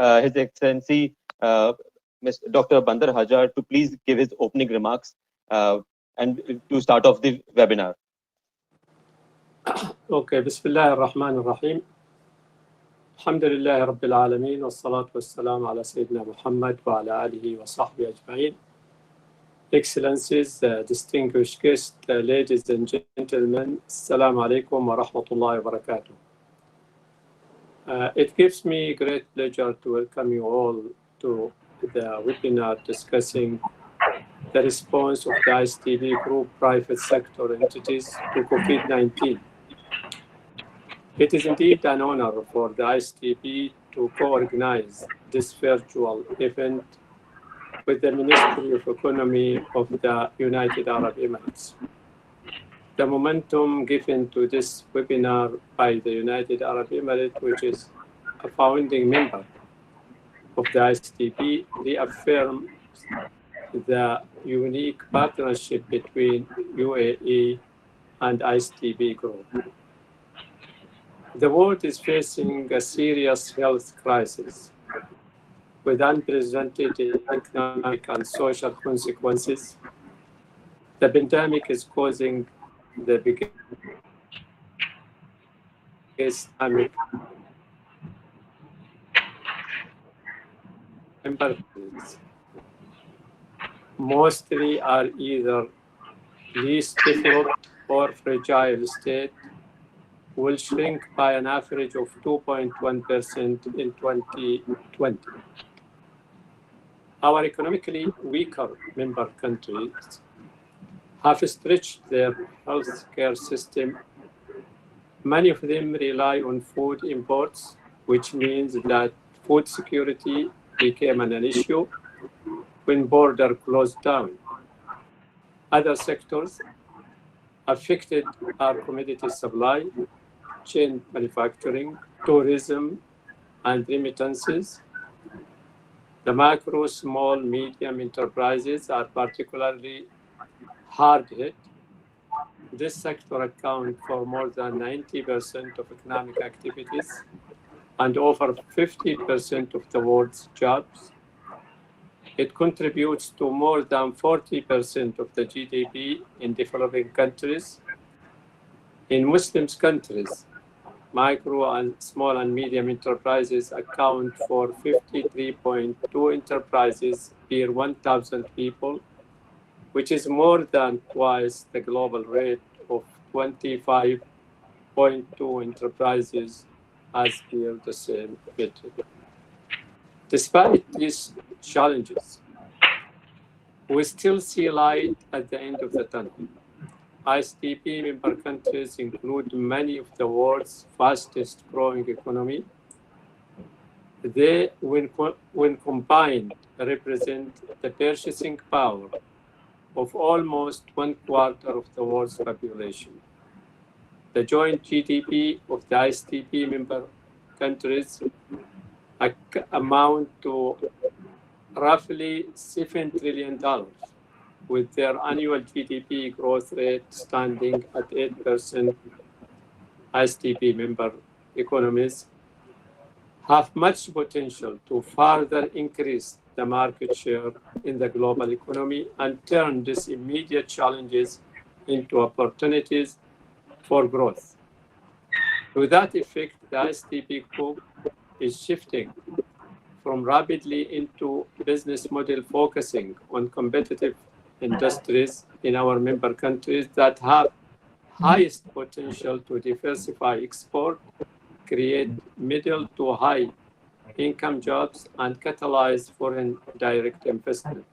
His Excellency Mr. Dr. Bandar Hajar to please give his opening remarks and to start off the webinar. Okay, Bismillah ar-Rahman ar-Rahim. Alhamdulillah Rabbil Alameen wa salatu wa salam ala Sayyidina Muhammad wa ala alihi wa sahbihi ajma'in. Excellencies, distinguished guests, ladies and gentlemen, Assalamu alaikum wa rahmatullahi wa barakatuh. It gives me great pleasure to welcome you all to the webinar discussing the response of the IsDB group private sector entities to COVID-19. It is indeed an honor for the IsDB to co-organize this virtual event with the Ministry of Economy of the United Arab Emirates. The momentum given to this webinar by the United Arab Emirates, which is a founding member of the IsDB, reaffirms the unique partnership between UAE and IsDB group. The world is facing a serious health crisis with unprecedented economic and social consequences. The pandemic is causing the biggest economic imbalances. Mostly are either least developed or fragile state, will shrink by an average of 2.1% in 2020. Our economically weaker member countries have stretched their healthcare system. Many of them rely on food imports, which means that food security became an issue when borders closed down. Other sectors affected are commodity supply, chain manufacturing, tourism, and remittances. The micro, small, medium enterprises are particularly hard hit. This sector accounts for more than 90% of economic activities and over 50% of the world's jobs. It contributes to more than 40% of the GDP in developing countries. In Muslim countries, micro and small and medium enterprises account for 53.2 enterprises per 1,000 people, which is more than twice the global rate of 25.2 enterprises as per the same metric. Despite these challenges, we still see light at the end of the tunnel. IsDB member countries include many of the world's fastest growing economy. They, when combined, represent the purchasing power of almost 1/4 of the world's population. The joint GDP of the IsDB member countries amount to roughly $7 trillion, with their annual GDP growth rate standing at 8%. IsDB member economies have much potential to further increase the market share in the global economy and turn these immediate challenges into opportunities for growth. To that effect, the IsDB group is shifting from rapidly into business model focusing on competitive industries in our member countries that have highest potential to diversify export, create middle to high income jobs, and catalyze foreign direct investment.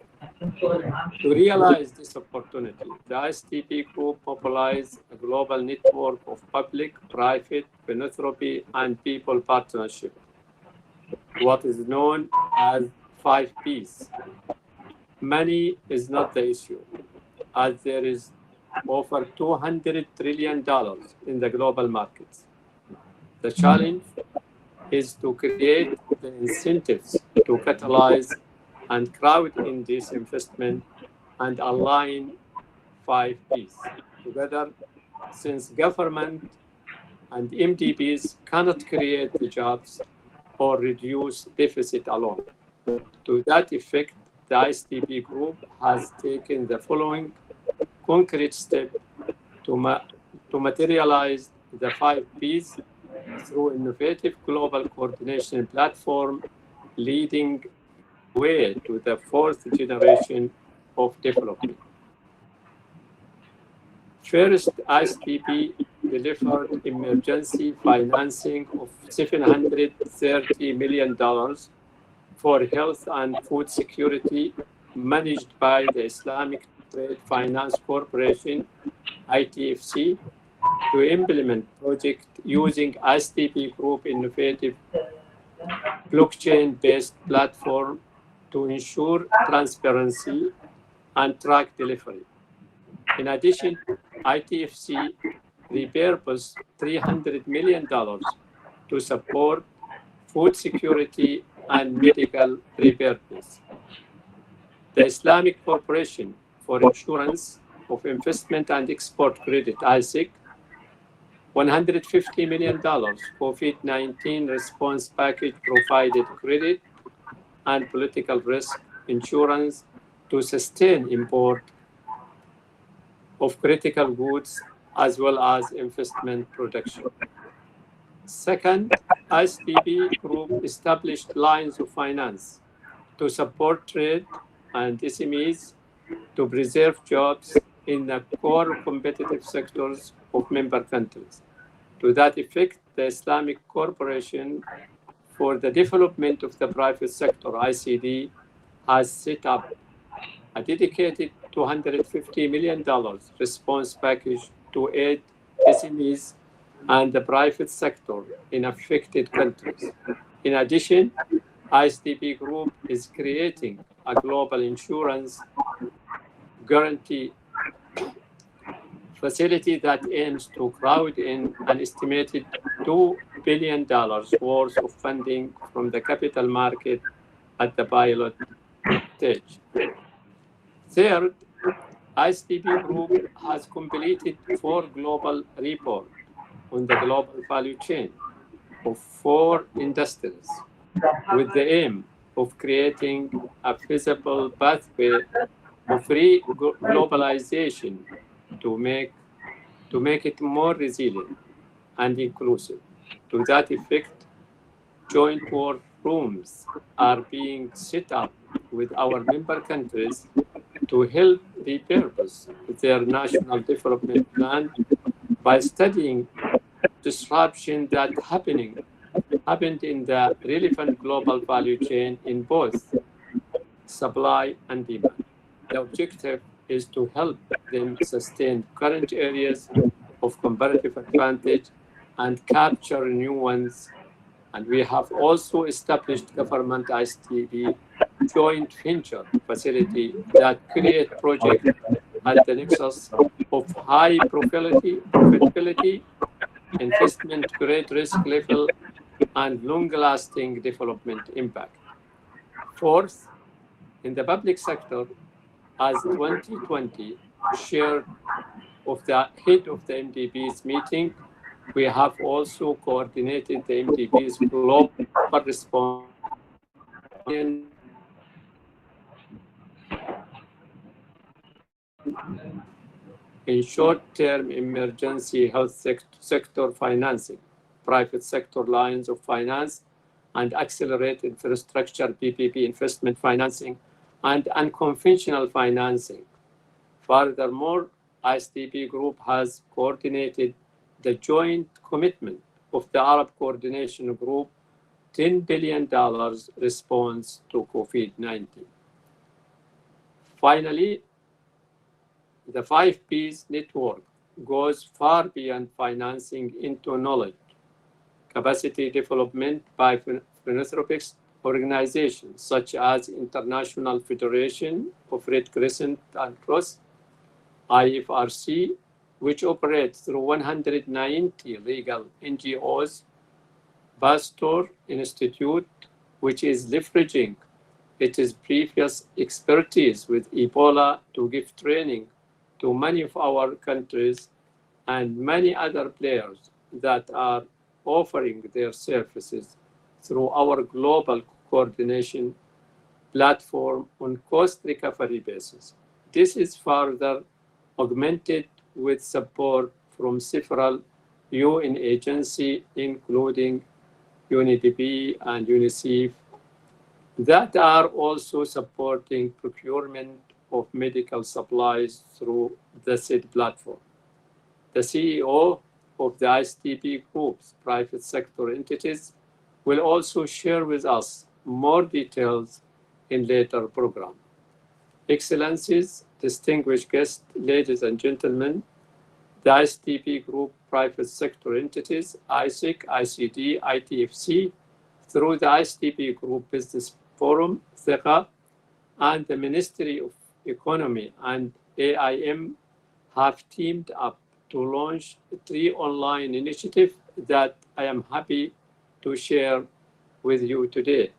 To realize this opportunity, the IsDB group mobilized a global network of public, private, philanthropy, and people partnership, what is known as 5 Ps. Money is not the issue, as there is over $200 trillion in the global markets. The challenge is to create the incentives to catalyze and crowd in this investment and align 5 Ps together, since government and MDBs cannot create the jobs, or reduce deficit alone. To that effect, the IsDB group has taken the following concrete step to materialize the 5 Ps through innovative global coordination platform, leading the way to the 4th generation of development. First, IsDB delivered emergency financing of $730 million for health and food security, managed by the Islamic Trade Finance Corporation, ITFC, to implement project using IsDB Group innovative blockchain-based platform to ensure transparency and track delivery. In addition, ITFC repurposed $300 million to support food security and medical preparedness. The Islamic Corporation for Insurance of Investment and Export Credit, ISIC, $150 million COVID-19 response package provided credit and political risk insurance to sustain import of critical goods as well as investment production. Second, IsDB Group established lines of finance to support trade and SMEs to preserve jobs in the core competitive sectors of member countries. To that effect, the Islamic Corporation for the Development of the Private Sector, ICD, has set up a dedicated $250 million response package to aid SMEs and the private sector in affected countries. In addition, IsDB Group is creating a global insurance guarantee facility that aims to crowd in an estimated $2 billion worth of funding from the capital market at the pilot stage. Third, IsDB Group has completed 4 global reports on the global value chain of 4 industries with the aim of creating a feasible pathway of re-globalization to make it more resilient and inclusive. To that effect, joint work rooms are being set up with our member countries to help repurpose their national development plan by studying disruption that happened in the relevant global value chain in both supply and demand. The objective is to help them sustain current areas of comparative advantage and capture new ones. And we have also established government IsDB joint venture facility that create projects at the nexus of high profitability, investment grade risk level, and long-lasting development impact. Fourth, in the public sector, as 2020 shared of the head of the MDB's meeting, we have also coordinated the MDB's global response in short-term emergency health sector financing, private sector lines of finance, and accelerated infrastructure PPP investment financing, and unconventional financing. Furthermore, IsDB Group has coordinated the joint commitment of the Arab Coordination Group $10 billion response to COVID-19. Finally, the 5 Ps network goes far beyond financing into knowledge, capacity development by philanthropic organizations such as International Federation of Red Crescent and Cross, IFRC, which operates through 190 legal NGOs, Pasteur Institute, which is leveraging its previous expertise with Ebola to give training to many of our countries, and many other players that are offering their services through our global coordination platform on cost recovery basis. This is further augmented with support from several UN agencies, including UNDP and UNICEF, that are also supporting procurement of medical supplies through the said platform. The CEO of the ISDB Group's private sector entities will also share with us more details in later program. Excellencies, distinguished guests, ladies and gentlemen, the ISDB Group private sector entities, ISIC, ICD, ITFC, through the ISDB Group Business Forum, ثقة, and the Ministry of Economy and AIM have teamed up to launch 3 online initiatives that I am happy to share with you today.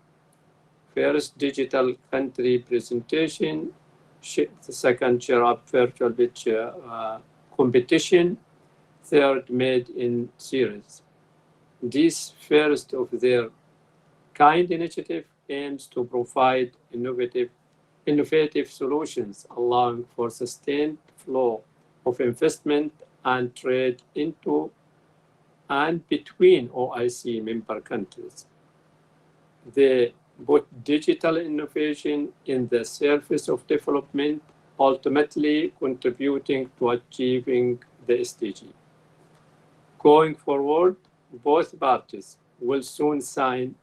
First, digital country presentation. The second, cheer up virtual pitch competition. Third, made in series. This first of their kind initiative aims to provide innovative solutions, allowing for sustained flow of investment and trade into and between OIC member countries. They put digital innovation in the service of development, ultimately contributing to achieving the SDG. Going forward, both parties will soon sign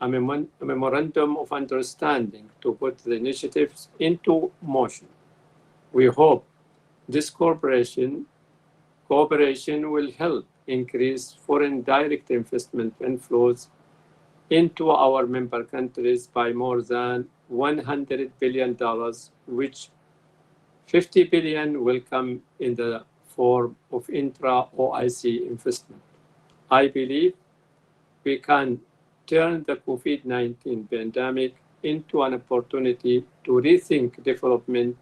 a memorandum of understanding to put the initiatives into motion. We hope this cooperation will help increase foreign direct investment inflows into our member countries by more than $100 billion, which 50 billion will come in the form of intra-OIC investment. I believe we can turn the COVID-19 pandemic into an opportunity to rethink development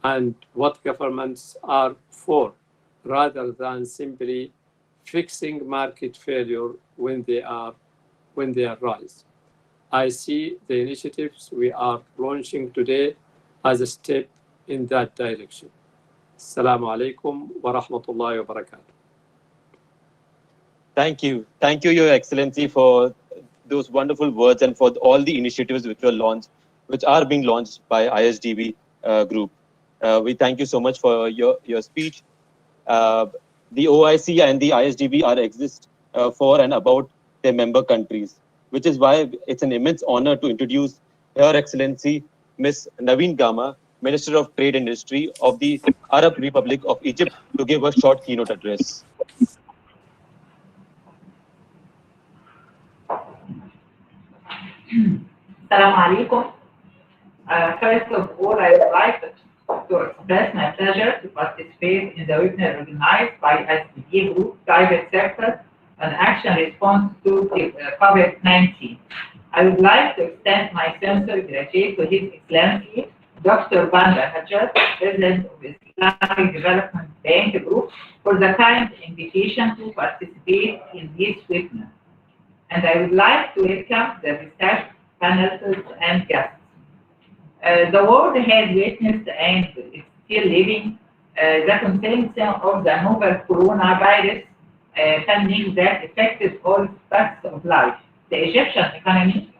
and what governments are for, rather than simply fixing market failure when they arise. I see the initiatives we are launching today as a step in that direction. Assalamu alaikum wa rahmatullahi wa barakatuh. Thank you. Thank you, Your Excellency, for those wonderful words and for all the initiatives which were launched, which are being launched by ISDB Group. We thank you so much for your speech. The OIC and the ISDB exist for and about their member countries, which is why it's an immense honor to introduce Her Excellency Ms. Naveen Gama, Minister of Trade and Industry of the Arab Republic of Egypt, to give a short keynote address. Assalamu alaikum. First of all, I would like to express my pleasure to participate in the webinar organized by ISDB Group Private Sector on action response to COVID-19. I would like to extend my sincere gratitude to His Excellency Dr. Bandar Hajar, President of the Islamic Development Bank Group, for the kind invitation to participate in this webinar. And I would like to welcome the research panelists and guests. The world has witnessed and is still living the consequences of the novel coronavirus pandemic that affected all aspects of life. The Egyptian economy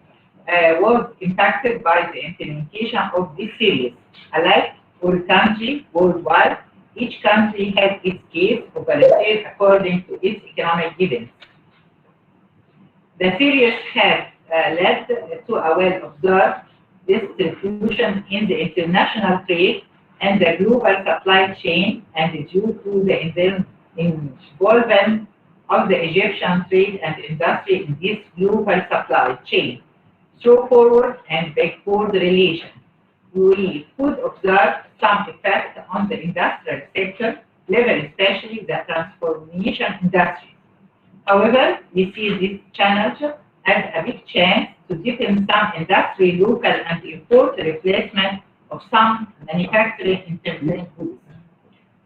was impacted by the implementation of this series. Alike for countries worldwide, each country has its case of a according to its economic events. The series has led to a well-observed distribution in the international trade and the global supply chain, and due to the involvement of the Egyptian trade and industry in this global supply chain through forward and backward relations, we could observe some effect on the industrial sector level, especially the transformation industry. However, we see this challenge as a big chance to deepen some industry local and import replacement of some manufacturing intermediate goods.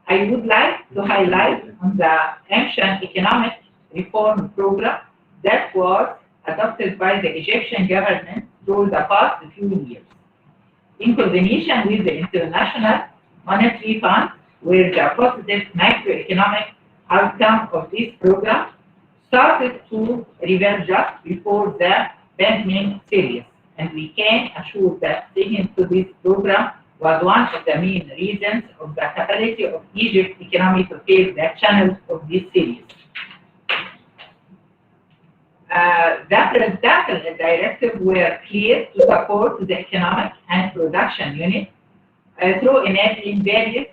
I would like to highlight on the ancient economic reform program that was adopted by the Egyptian government through the past few years, in coordination with the International Monetary Fund, where the positive macroeconomic outcome of this program started to reveal just before the pandemic series. And we can assure that sticking to this program was one of the main reasons of the capacity of Egypt's economy to face the channels of this series. The presidential directives were clear to support the economic and production unit through enabling various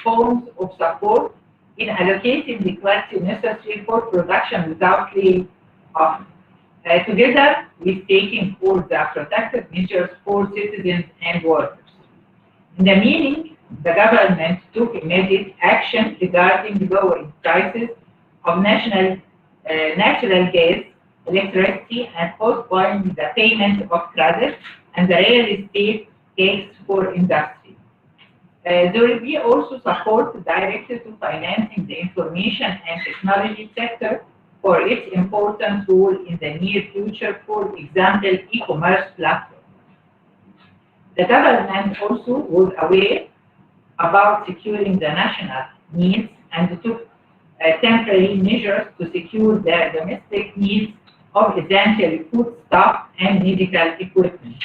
forms of support in allocating the quantity necessary for production without laying off. Together with taking all the protective measures for citizens and workers. In the meaning, the government took immediate action regarding lowering prices of natural gas, electricity, and postponing the payment of credit and the real estate tax for industry. There will be also support directed to financing the information and technology sector for its important role in the near future, for example, e-commerce platforms. The government also was aware about securing the national needs and took temporary measures to secure the domestic needs of essential foodstuff and medical equipment.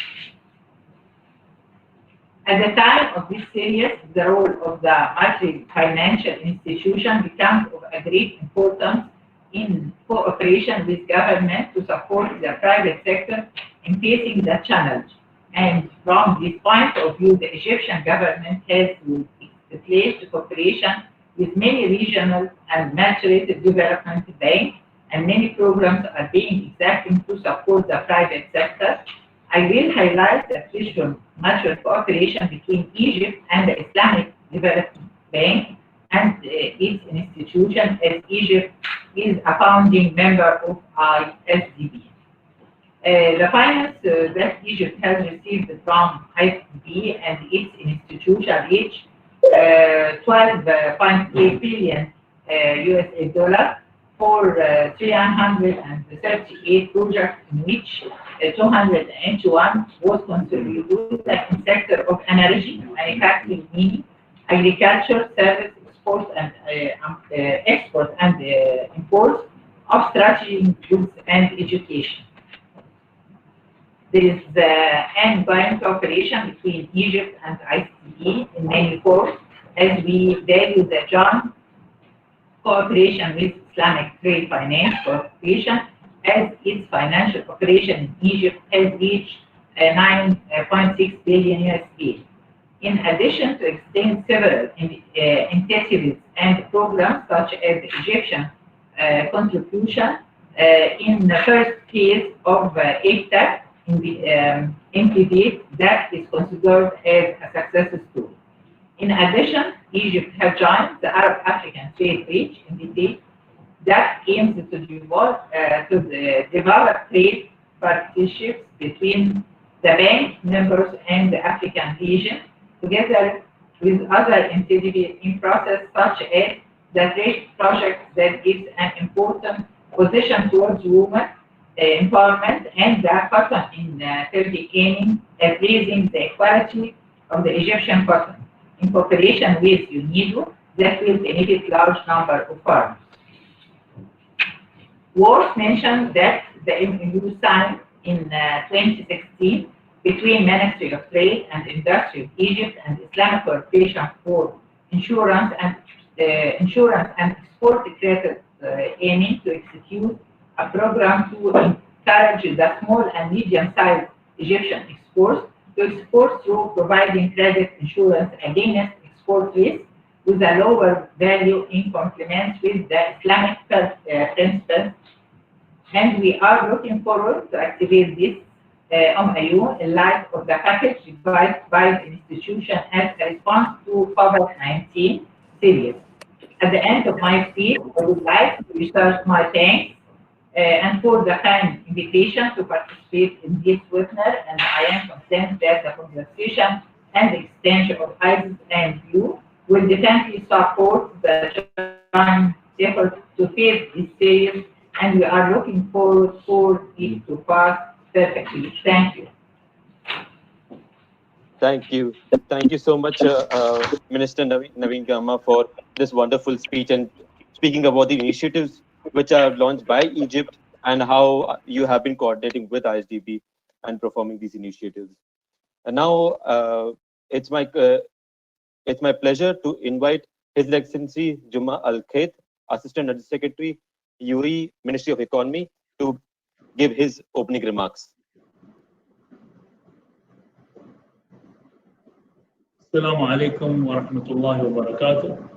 At the time of this series, the role of the multi-financial institution becomes of a great importance in cooperation with government to support the private sector in facing the challenge. And from this point of view, the Egyptian government has placed cooperation with many regional and multilateral development banks, and many programs are being executed to support the private sector. I will highlight the crucial mutual cooperation between Egypt and the Islamic Development Bank and its institution, as Egypt is a founding member of IsDB. The finance that Egypt has received from IsDB and its institution reached 12.8 billion USA dollars for 338 projects, in which 281 was contributed in the sector of energy, manufacturing, meaning agriculture, service, export and import of strategic goods and education. There is ongoing cooperation between Egypt and ISDB in many forms, as we value the joint cooperation with Islamic Trade Finance Corporation, as its financial cooperation in Egypt has reached 9.6 billion USD. In addition to extend several initiatives and programs such as the Egyptian contribution in the first phase of AFTAC MPD that is considered as a success story. In addition, Egypt has joined the Arab African Trade Bridge MPD that aims to develop trade partnerships between the bank members and the African region, together with other initiatives in process, such as the trade project that gives an important position towards women empowerment and the cotton in Turkey, aiming at raising the equality of the Egyptian cotton in cooperation with UNIDO that will benefit large number of farmers. Worth mentioned that the MOU signed in 2016 between Ministry of Trade and Industry of Egypt and Islamic Corporation for Insurance and Export Credit, aiming to execute a program to encourage the small and medium-sized Egyptian exports to export through providing credit insurance against export risk with a lower value in compliance with the Islamic principles. And we are looking forward to activate this MOU in light of the package devised by the institution as a response to COVID-19 series. At the end of my speech, I would like to reserve my thanks and for the kind invitation to participate in this webinar, and I am confident that the conversation and the exchange of ideas and views will definitely support the joint effort to face this series and we are looking forward for it to pass perfectly. Thank you. Thank you. Thank you so much, Minister Naveen Gamma, for this wonderful speech and speaking about the initiatives which are launched by Egypt and how you have been coordinating with ISDB and performing these initiatives. And now it's my pleasure to invite His Excellency Juma Al Khaith, Assistant Under Secretary, UAE Ministry of Economy, to give his opening remarks. Assalamu alaikum wa rahmatullahi wa barakatuh.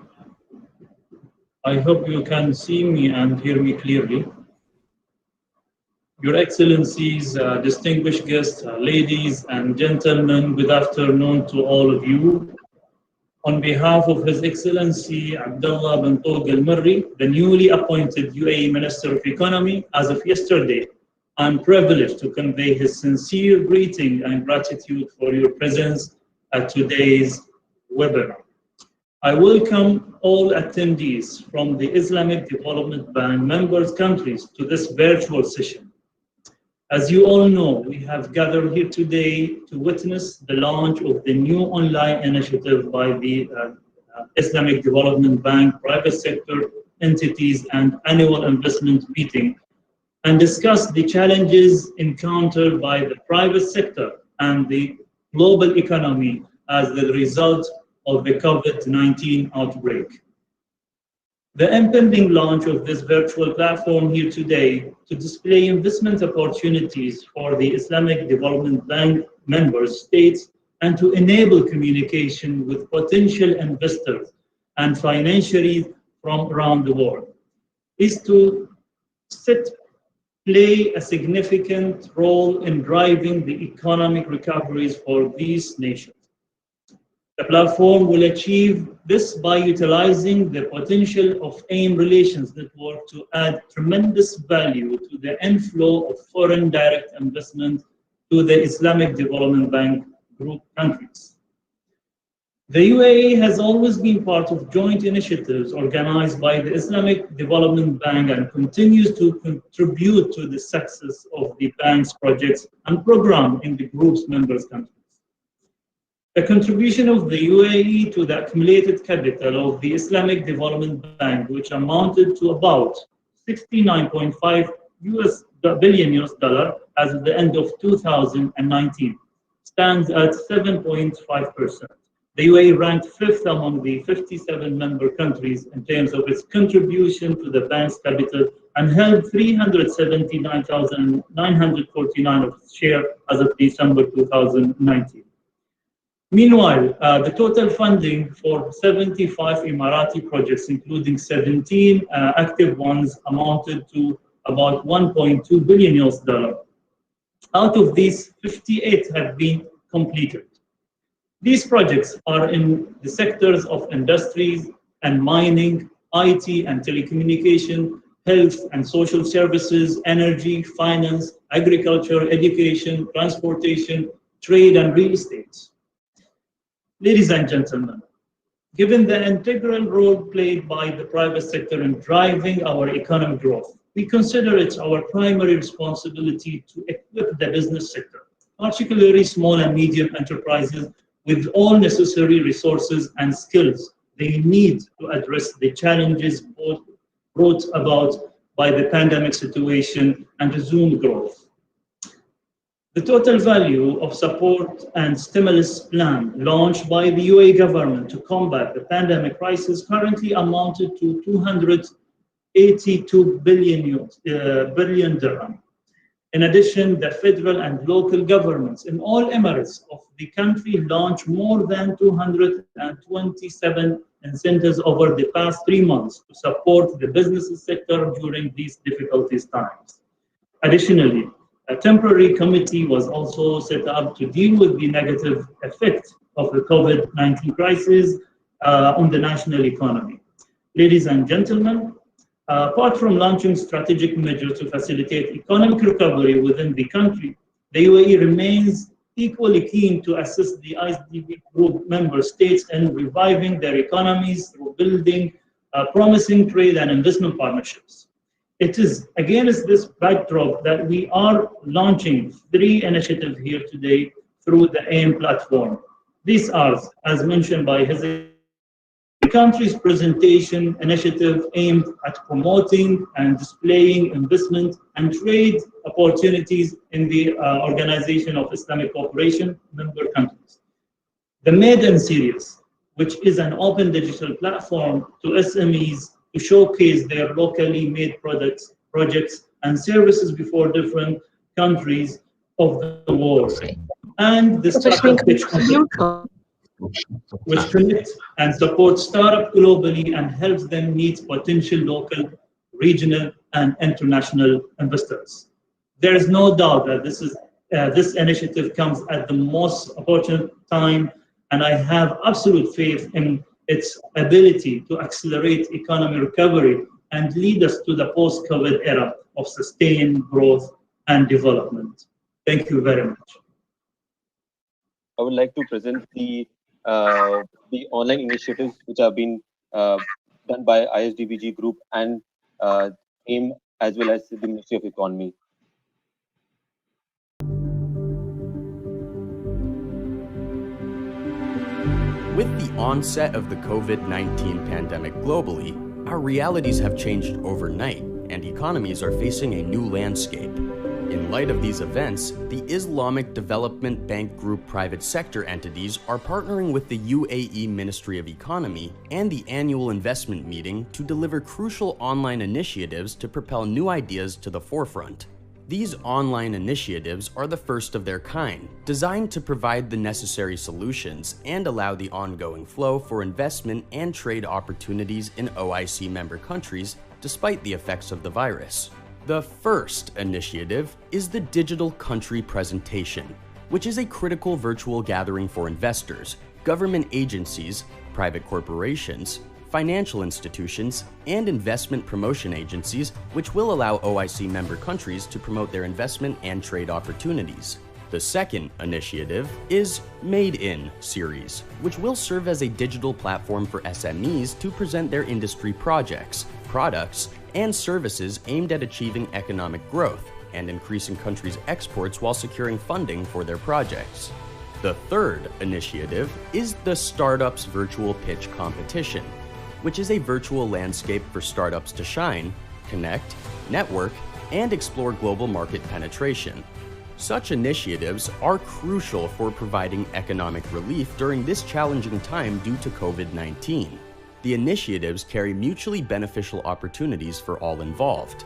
I hope you can see me and hear me clearly. Your Excellencies, distinguished guests, ladies and gentlemen, good afternoon to all of you. On behalf of His Excellency Abdullah bin Tawq al-Marri, the newly appointed UAE Minister of Economy, as of yesterday, I'm privileged to convey his sincere greeting and gratitude for your presence at today's webinar. I welcome all attendees from the Islamic Development Bank members countries to this virtual session. As you all know, we have gathered here today to witness the launch of the new online initiative by the Islamic Development Bank private sector entities and annual investment meeting, and discuss the challenges encountered by the private sector and the global economy as the result of the COVID-19 outbreak. The impending launch of this virtual platform here today to display investment opportunities for the Islamic Development Bank member states and to enable communication with potential investors and financiers from around the world is to play a significant role in driving the economic recoveries for these nations. The platform will achieve this by utilizing the potential of AIM Relations Network to add tremendous value to the inflow of foreign direct investment to the Islamic Development Bank group countries. The UAE has always been part of joint initiatives organized by the Islamic Development Bank and continues to contribute to the success of the bank's projects and program in the group's members countries. The contribution of the UAE to the accumulated capital of the Islamic Development Bank, which amounted to about $69.5 billion as of the end of 2019, stands at 7.5%. The UAE ranked 5th among the 57 member countries in terms of its contribution to the bank's capital and held 379,949 of its share as of December 2019. Meanwhile, the total funding for 75 Emirati projects, including 17 active ones, amounted to about $1.2 billion. Out of these, 58 have been completed. These projects are in the sectors of industries and mining, IT and telecommunication, health and social services, energy, finance, agriculture, education, transportation, trade, and real estate. Ladies and gentlemen, given the integral role played by the private sector in driving our economic growth, we consider it our primary responsibility to equip the business sector, particularly small and medium enterprises, with all necessary resources and skills they need to address the challenges brought about by the pandemic situation and resume growth. The total value of support and stimulus plan launched by the UAE government to combat the pandemic crisis currently amounted to 282 billion dirham. In addition, the federal and local governments in all emirates of the country launched more than 227 incentives over the past 3 months to support the business sector during these difficult times. Additionally, a temporary committee was also set up to deal with the negative effect of the COVID-19 crisis on the national economy. Ladies and gentlemen, apart from launching strategic measures to facilitate economic recovery within the country, the UAE remains equally keen to assist the ISDB group member states in reviving their economies through building promising trade and investment partnerships. It is against this backdrop that we are launching 3 initiatives here today through the AIM platform. These are, as mentioned by his the country's presentation initiative aimed at promoting and displaying investment and trade opportunities in the Organization of Islamic Cooperation member countries. The Maiden series, which is an open digital platform to SMEs to showcase their locally made products, projects, and services before different countries of the world. And the Startup Pitch Competition, which connects and supports startups globally and helps them meet potential local, regional, and international investors. There is no doubt that this initiative comes at the most opportune time, and I have absolute faith in its ability to accelerate economic recovery and lead us to the post-COVID era of sustained growth and development. Thank you very much. I would like to present the online initiatives which have been done by ISDBG Group and AIM as well as the Ministry of Economy. With the onset of the COVID-19 pandemic globally, our realities have changed overnight, and economies are facing a new landscape. In light of these events, the Islamic Development Bank Group private sector entities are partnering with the UAE Ministry of Economy and the annual investment meeting to deliver crucial online initiatives to propel new ideas to the forefront. These online initiatives are the first of their kind, designed to provide the necessary solutions and allow the ongoing flow for investment and trade opportunities in OIC member countries despite the effects of the virus. The first initiative is the Digital Country Presentation, which is a critical virtual gathering for investors, government agencies, private corporations, financial institutions, and investment promotion agencies, which will allow OIC member countries to promote their investment and trade opportunities. The second initiative is Made In series, which will serve as a digital platform for SMEs to present their industry projects, products, and services aimed at achieving economic growth and increasing countries' exports while securing funding for their projects. The third initiative is the Startups Virtual Pitch Competition, which is a virtual landscape for startups to shine, connect, network, and explore global market penetration. Such initiatives are crucial for providing economic relief during this challenging time due to COVID-19. The initiatives carry mutually beneficial opportunities for all involved.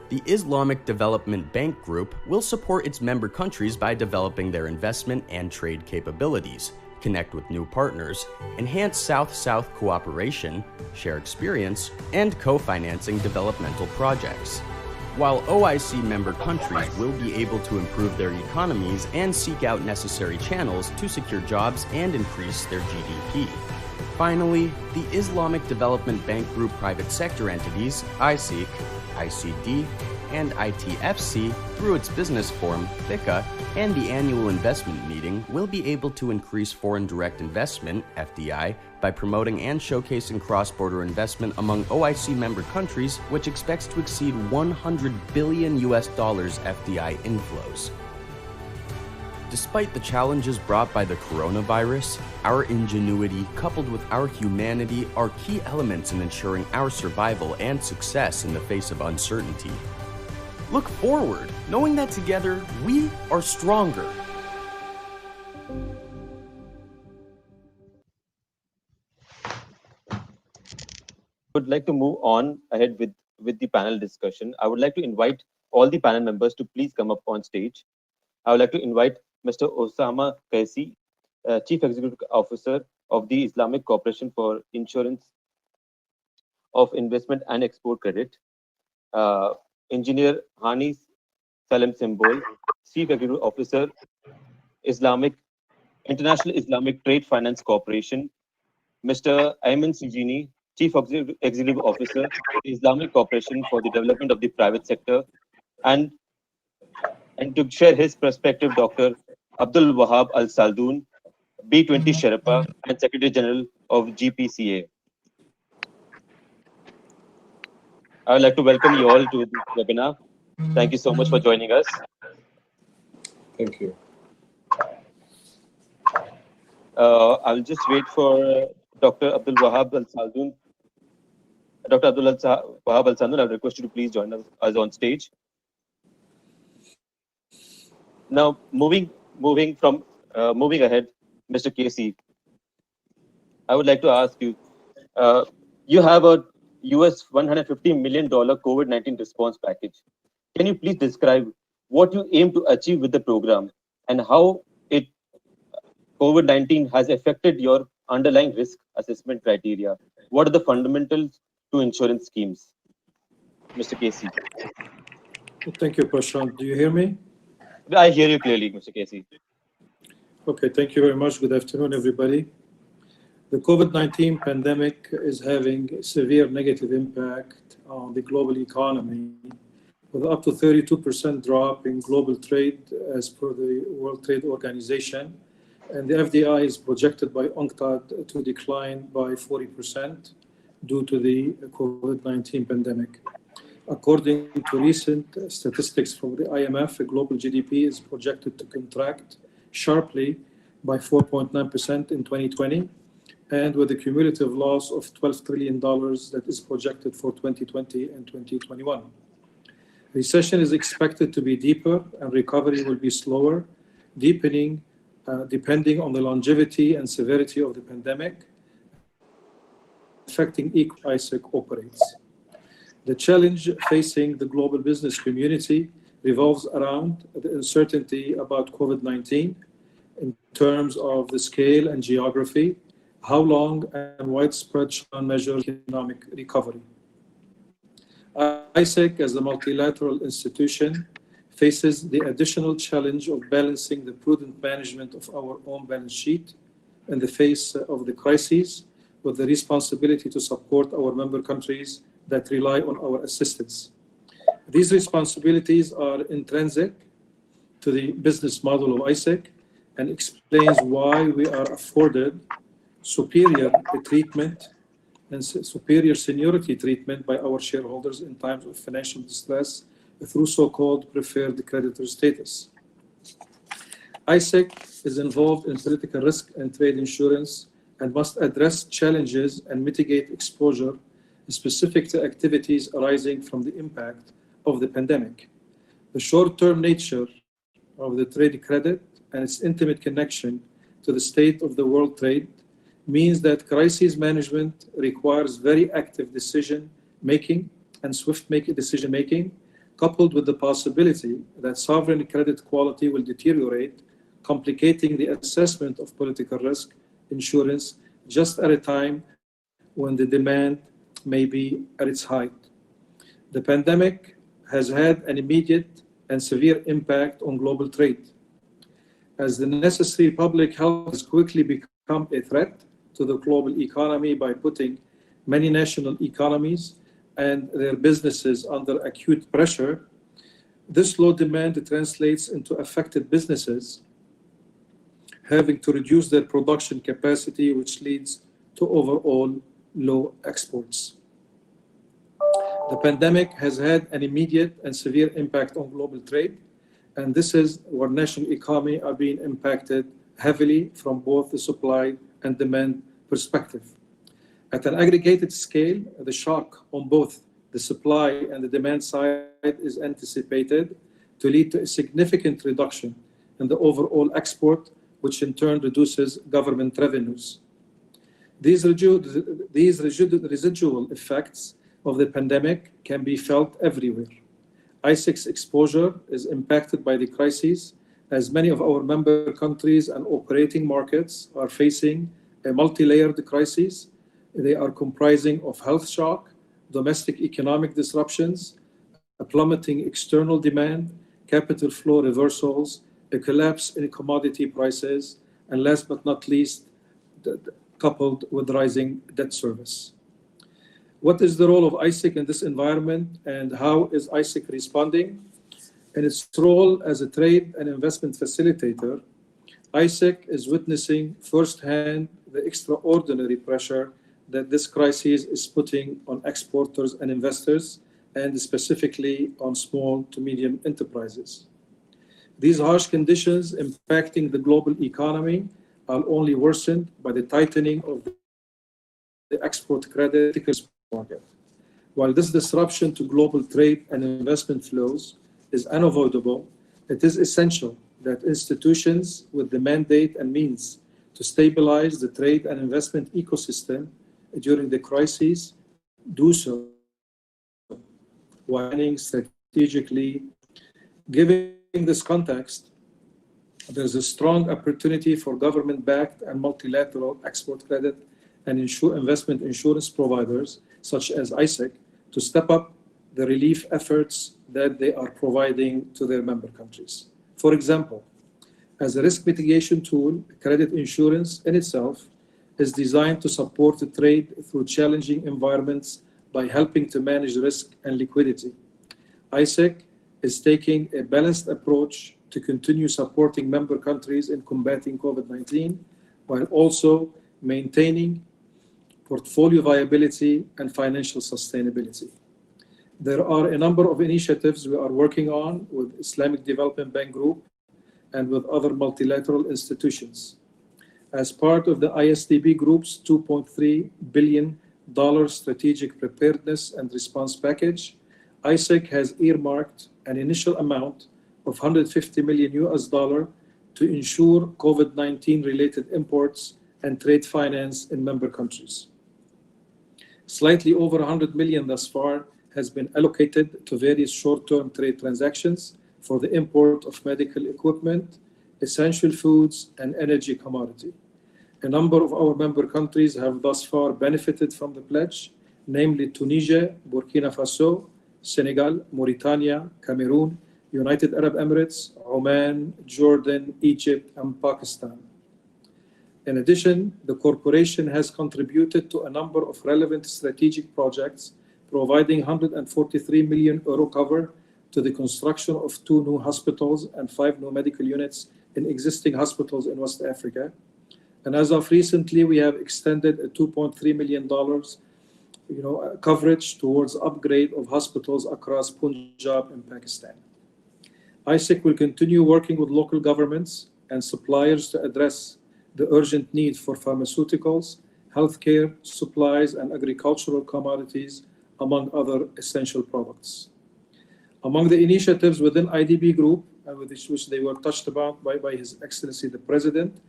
The Islamic Development Bank Group will support its member countries by developing their investment and trade capabilities, connect with new partners, enhance South-South cooperation, share experience, and co-financing developmental projects. While OIC member countries will be able to improve their economies and seek out necessary channels to secure jobs and increase their GDP. Finally, the Islamic Development Bank Group private sector entities, ISEC, ICD, and ITFC, through its business forum, FICA, and the annual investment meeting, will be able to increase foreign direct investment, FDI, by promoting and showcasing cross-border investment among OIC member countries, which expects to exceed $100 billion FDI inflows. Despite the challenges brought by the coronavirus, our ingenuity coupled with our humanity are key elements in ensuring our survival and success in the face of uncertainty. Look forward, knowing that together we are stronger. Would like to move on ahead with the panel discussion. I would like to invite all the panel members to please come up on stage. I would like to invite Mr. Osama Kaisi, Chief Executive Officer of the Islamic Corporation for Insurance of Investment and Export Credit, Engineer Hani Salem Simbol, Chief Executive Officer, International Islamic Trade Finance Corporation, Mr. Ayman Sijini, Chief Executive Officer, Islamic Corporation for the Development of the Private Sector, and to share his perspective, Dr. Abdul Wahab Al Saldoon, B20 Sherpa, and Secretary General of GPCA. I would like to welcome you all to this webinar. Thank you so much for joining us. Thank you. I'll just wait for Dr. Abdul Wahab Al Saldoon. Dr. Abdul Wahab Al Saldoon, I request you to please join us on stage. Now, moving ahead, Mr. Casey, I would like to ask you. You have a US $150 million COVID-19 response package. Can you please describe what you aim to achieve with the program and how COVID-19 has affected your underlying risk assessment criteria? What are the fundamentals to insurance schemes? Mr. Casey. Thank you, Prashant. Do you hear me? I hear you clearly, Mr. Casey. Okay, thank you very much. Good afternoon, everybody. The COVID-19 pandemic is having a severe negative impact on the global economy, with up to 32% drop in global trade as per the World Trade Organization. And the FDI is projected by UNCTAD to decline by 40% due to the COVID-19 pandemic. According to recent statistics from the IMF, global GDP is projected to contract sharply by 4.9% in 2020, and with a cumulative loss of $12 trillion that is projected for 2020 and 2021. Recession is expected to be deeper and recovery will be slower, deepening depending on the longevity and severity of the pandemic, affecting ISEC operates. The challenge facing the global business community revolves around the uncertainty about COVID-19 in terms of the scale and geography, how long and widespread shall measure economic recovery. ISEC, as a multilateral institution, faces the additional challenge of balancing the prudent management of our own balance sheet in the face of the crises with the responsibility to support our member countries that rely on our assistance. These responsibilities are intrinsic to the business model of ISEC and explains why we are afforded superior treatment and superior seniority treatment by our shareholders in times of financial distress through so-called preferred creditor status. ISEC is involved in political risk and trade insurance and must address challenges and mitigate exposure specific to activities arising from the impact of the pandemic. The short-term nature of the trade credit and its intimate connection to the state of the world trade means that crisis management requires very active decision-making and swift decision-making, coupled with the possibility that sovereign credit quality will deteriorate, complicating the assessment of political risk insurance just at a time when the demand may be at its height. The pandemic has had an immediate and severe impact on global trade, as the necessary public health has quickly become a threat to the global economy by putting many national economies and their businesses under acute pressure. This low demand translates into affected businesses having to reduce their production capacity, which leads to overall low exports. The pandemic has had an immediate and severe impact on global trade, and this is where national economy are being impacted heavily from both the supply and demand perspective. At an aggregated scale, the shock on both the supply and the demand side is anticipated to lead to a significant reduction in the overall export, which in turn reduces government revenues. These residual effects of the pandemic can be felt everywhere. ISEC's exposure is impacted by the crisis, as many of our member countries and operating markets are facing a multi-layered crisis. They are comprising of health shock, domestic economic disruptions, a plummeting external demand, capital flow reversals, a collapse in commodity prices, and last but not least, coupled with rising debt service. What is the role of ISEC in this environment, and how is ISEC responding? In its role as a trade and investment facilitator, ISEC is witnessing firsthand the extraordinary pressure that this crisis is putting on exporters and investors, and specifically on small to medium enterprises. These harsh conditions impacting the global economy are only worsened by the tightening of the export credit market. While this disruption to global trade and investment flows is unavoidable, it is essential that institutions with the mandate and means to stabilize the trade and investment ecosystem during the crisis do so while planning strategically. Given this context, there's a strong opportunity for government-backed and multilateral export credit and investment insurance providers, such as ISEC, to step up the relief efforts that they are providing to their member countries. For example, as a risk mitigation tool, credit insurance in itself is designed to support the trade through challenging environments by helping to manage risk and liquidity. ISEC is taking a balanced approach to continue supporting member countries in combating COVID-19 while also maintaining portfolio viability and financial sustainability. There are a number of initiatives we are working on with Islamic Development Bank Group and with other multilateral institutions. As part of the ISDB Group's $2.3 billion strategic preparedness and response package, ISEC has earmarked an initial amount of $150 million to ensure COVID-19 related imports and trade finance in member countries. Slightly over $100 million thus far has been allocated to various short-term trade transactions for the import of medical equipment, essential foods, and energy commodity. A number of our member countries have thus far benefited from the pledge, namely Tunisia, Burkina Faso, Senegal, Mauritania, Cameroon, United Arab Emirates, Oman, Jordan, Egypt, and Pakistan. In addition, the corporation has contributed to a number of relevant strategic projects, providing €143 million cover to the construction of 2 new hospitals and 5 new medical units in existing hospitals in West Africa. And as of recently, we have extended a $2.3 million coverage towards upgrade of hospitals across Punjab and Pakistan. ISEC will continue working with local governments and suppliers to address the urgent need for pharmaceuticals, healthcare, supplies, and agricultural commodities, among other essential products. Among the initiatives within IDB Group, which they were touched about by His Excellency the President,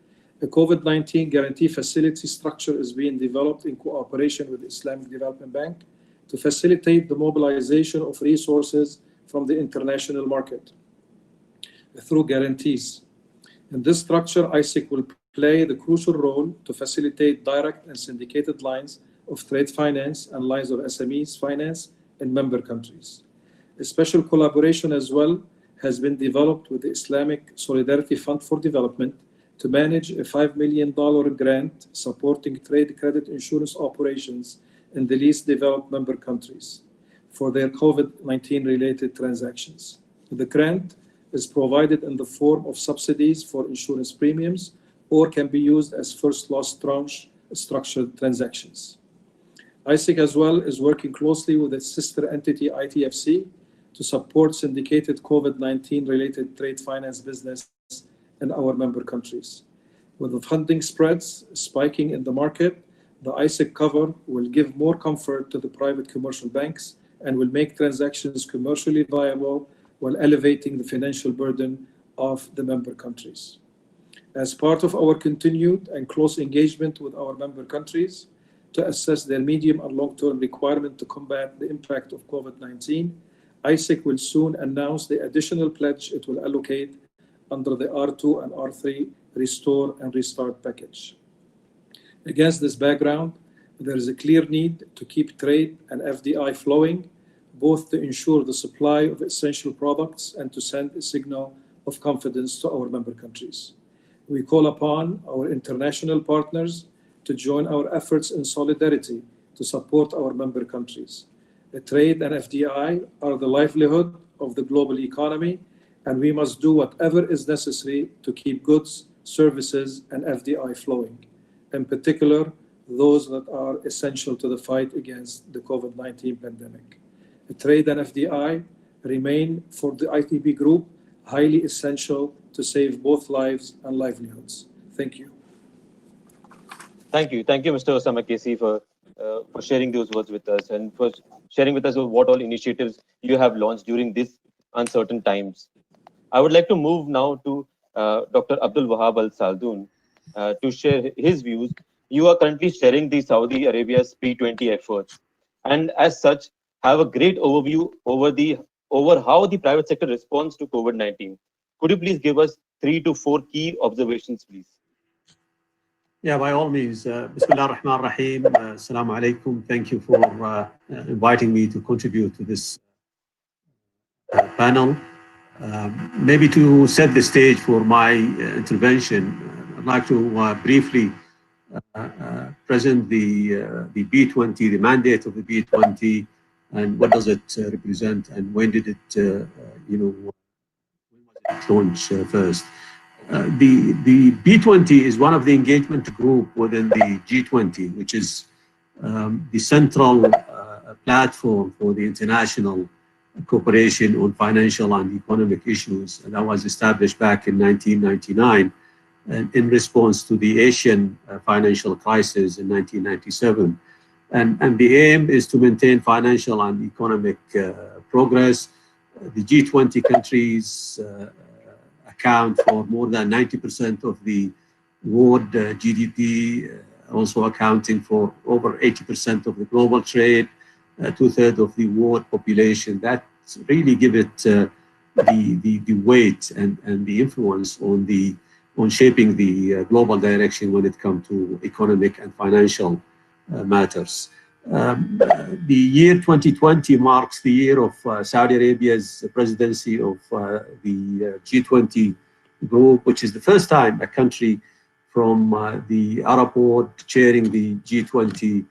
a COVID-19 guarantee facility structure is being developed in cooperation with the Islamic Development Bank to facilitate the mobilization of resources from the international market through guarantees. In this structure, ISEC will play the crucial role to facilitate direct and syndicated lines of trade finance and lines of SMEs finance in member countries. A special collaboration as well has been developed with the Islamic Solidarity Fund for Development to manage a $5 million grant supporting trade credit insurance operations in the least developed member countries for their COVID-19 related transactions. The grant is provided in the form of subsidies for insurance premiums or can be used as first loss tranche structured transactions. ISEC as well is working closely with its sister entity ITFC to support syndicated COVID-19 related trade finance business in our member countries. With the funding spreads spiking in the market, the ISEC cover will give more comfort to the private commercial banks and will make transactions commercially viable while elevating the financial burden of the member countries. As part of our continued and close engagement with our member countries to assess their medium and long-term requirement to combat the impact of COVID-19, ISEC will soon announce the additional pledge it will allocate under the R2 and R3 Restore and Restart package. Against this background, there is a clear need to keep trade and FDI flowing, both to ensure the supply of essential products and to send a signal of confidence to our member countries. We call upon our international partners to join our efforts in solidarity to support our member countries. The trade and FDI are the livelihood of the global economy, and we must do whatever is necessary to keep goods, services, and FDI flowing, in particular, those that are essential to the fight against the COVID-19 pandemic. trade and FDI remain for the ITB Group highly essential to save both lives and livelihoods. Thank you. Thank you, Mr. Osama Kesi, for sharing those words with us and for sharing with us what all initiatives you have launched during these uncertain times. I would like to move now to Dr. Abdul Wahab Al Saldoon to share his views. You are currently sharing the Saudi Arabia's P20 efforts, and as such, have a great overview over how the private sector responds to COVID-19. Could you please give us 3 to 4 key observations, please? Yeah, by all means. Bismillah ar-Rahman ar-Rahim. Assalamu alaikum. Thank you for inviting me to contribute to this panel. Maybe to set the stage for my intervention, I'd like to briefly present the B20, the mandate of the B20, and what does it represent, and when did it, when was it launched first. The B20 is one of the engagement group within the G20, which is the central platform for the international cooperation on financial and economic issues. And that was established back in 1999 in response to the Asian financial crisis in 1997. And the aim is to maintain financial and economic progress. The G20 countries account for more than 90% of the world GDP, also accounting for over 80% of the global trade, 2/3 of the world population. That really give it the weight and the influence on shaping the global direction when it comes to economic and financial matters. The year 2020 marks the year of Saudi Arabia's presidency of the G20 group, which is the first time a country from the Arab world chairing the G20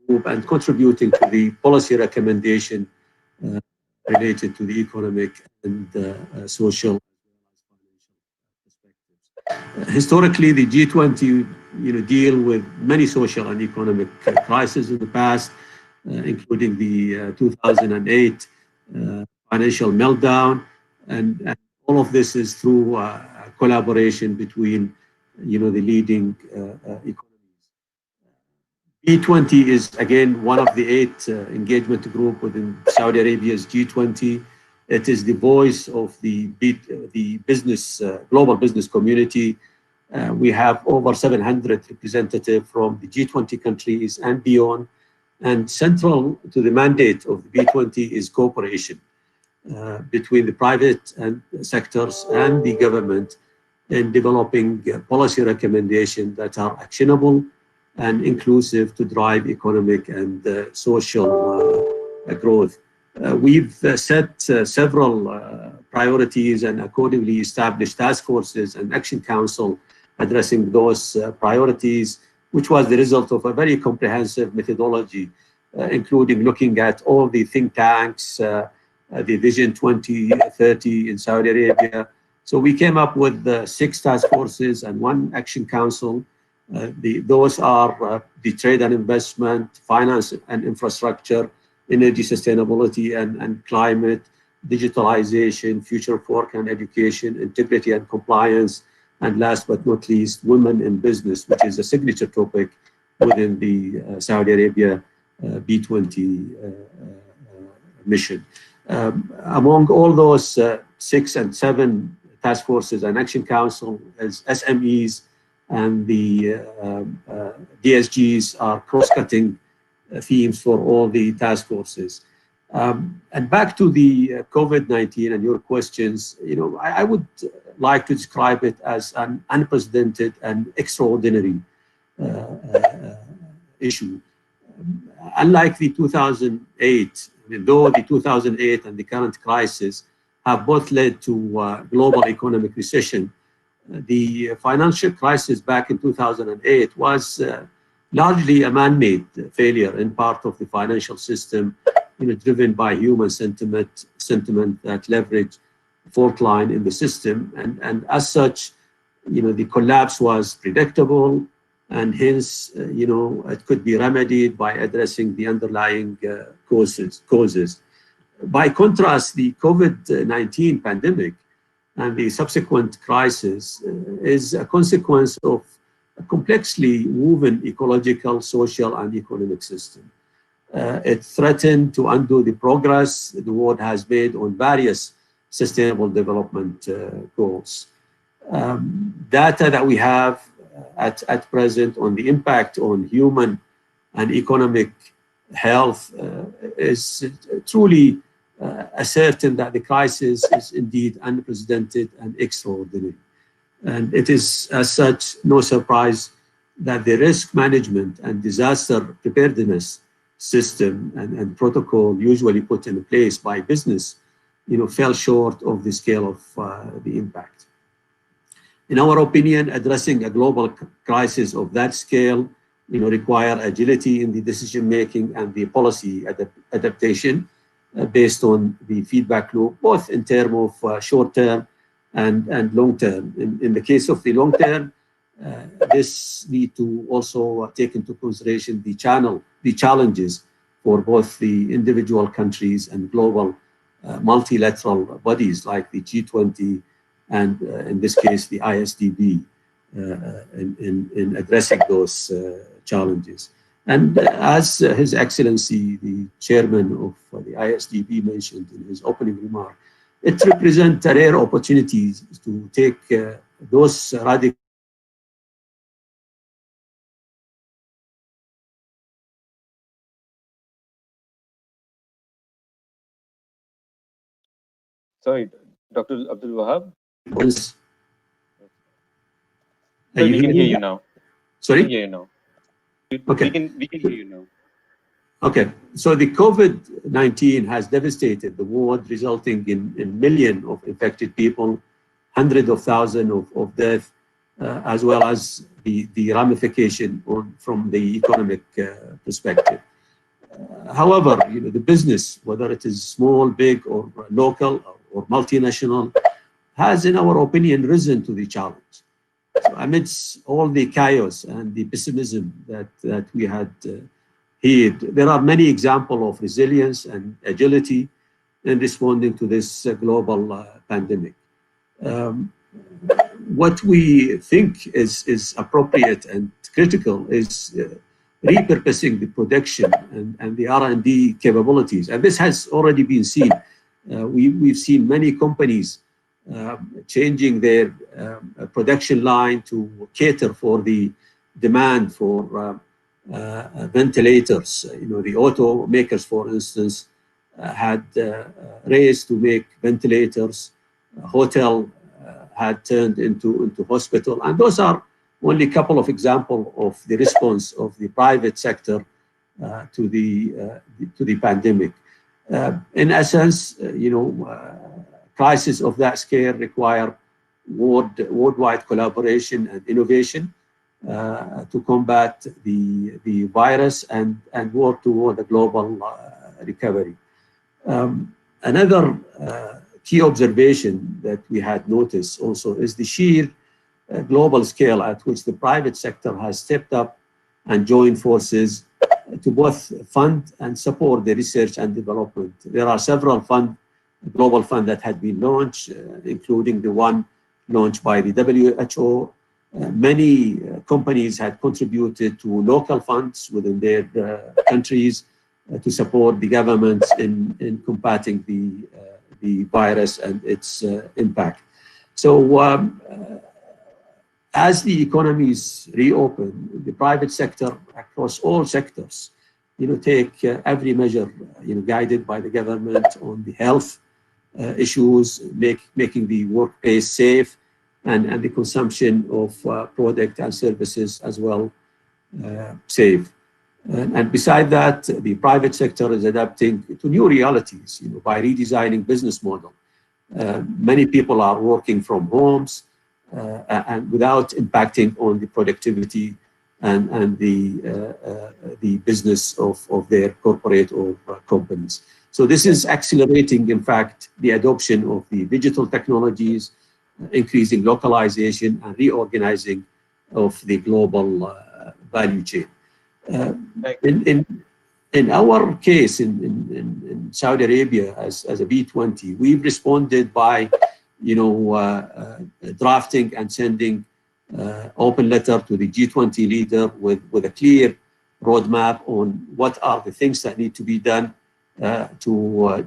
group and contributing to the policy recommendation related to the economic and social perspectives. Historically, the G20 deal with many social and economic crises in the past, including the 2008 financial meltdown, and all of this is through collaboration between the leading economies. G20 is again one of the 8 engagement group within Saudi Arabia's G20. It is the voice of the business, global business community. We have over 700 representatives from the G20 countries and beyond. And central to the mandate of the B20 is cooperation between the private sectors and the government in developing policy recommendations that are actionable and inclusive to drive economic and social growth. We've set several priorities and accordingly established task forces and action council addressing those priorities, which was the result of a very comprehensive methodology, including looking at all the think tanks, the Vision 2030 in Saudi Arabia. So we came up with 6 task forces and 1 action council. Those are the trade and investment, finance and infrastructure, energy sustainability and climate, digitalization, future work and education, integrity and compliance, and last but not least, women in business, which is a signature topic within the Saudi Arabia B20 mission. Among all those 6 and 7 task forces and action council, as SMEs and the DSGs are cross-cutting themes for all the task forces. And back to the COVID-19 and your questions, I would like to describe it as an unprecedented and extraordinary issue. Unlike the 2008, though the 2008 and the current crisis have both led to global economic recession, the financial crisis back in 2008 was largely a man-made failure in part of the financial system, driven by human sentiment that leveraged fault line in the system. And as such, the collapse was predictable and hence, it could be remedied by addressing the underlying causes. By contrast, the COVID-19 pandemic and the subsequent crisis is a consequence of a complexly woven ecological, social, and economic system. It threatened to undo the progress the world has made on various sustainable development goals. Data that we have at present on the impact on human and economic health is truly ascertain that the crisis is indeed unprecedented and extraordinary. And it is, as such, no surprise that the risk management and disaster preparedness system and protocol usually put in place by business, fell short of the scale of the impact. In our opinion, addressing a global crisis of that scale, require agility in the decision-making and the policy adaptation based on the feedback loop, both in terms of short-term and long-term. In the case of the long-term, this need to also take into consideration the challenges for both the individual countries and global multilateral bodies like the G20 and in this case the ISDB in addressing those challenges. And as His Excellency, the Chairman of the ISDB mentioned in his opening remark, it represents a rare opportunity to take those radical Sorry, Dr. Abdul Wahab? ones. We can hear you now. Sorry? We can hear you now. Okay. We can hear you now. Okay, so the COVID-19 has devastated the world, resulting in millions of infected people, hundreds of thousands of deaths, as well as the ramification from the economic perspective. However, the business, whether it is small, big, or local, or multinational, has, in our opinion, risen to the challenge. So amidst all the chaos and the pessimism that we had heard, there are many examples of resilience and agility in responding to this global pandemic. What we think is appropriate and critical is repurposing the production and the R&D capabilities. And this has already been seen. We've seen many companies changing their production line to cater for the demand for ventilators. The automakers, for instance, had raced to make ventilators. Hotel had turned into hospital. And those are only a couple of examples of the response of the private sector to the pandemic. In essence, crises of that scale require worldwide collaboration and innovation to combat the virus and work toward a global recovery. Another key observation that we had noticed also is the sheer global scale at which the private sector has stepped up and joined forces to both fund and support the research and development. There are several global funds that had been launched, including the one launched by the WHO. Many companies had contributed to local funds within their countries to support the governments in combating the virus and its impact. So as the economies reopen, the private sector across all sectors, take every measure, guided by the government on the health issues, making the workplace safe, and the consumption of product and services as well safe. And beside that, the private sector is adapting to new realities, by redesigning business model. Many people are working from homes and without impacting on the productivity and the business of their corporate or companies. So this is accelerating, in fact, the adoption of the digital technologies, increasing localization and reorganizing of the global value chain. In our case, in Saudi Arabia, as a B20, we've responded by, drafting and sending open letter to the G20 leader with a clear roadmap on what are the things that need to be done to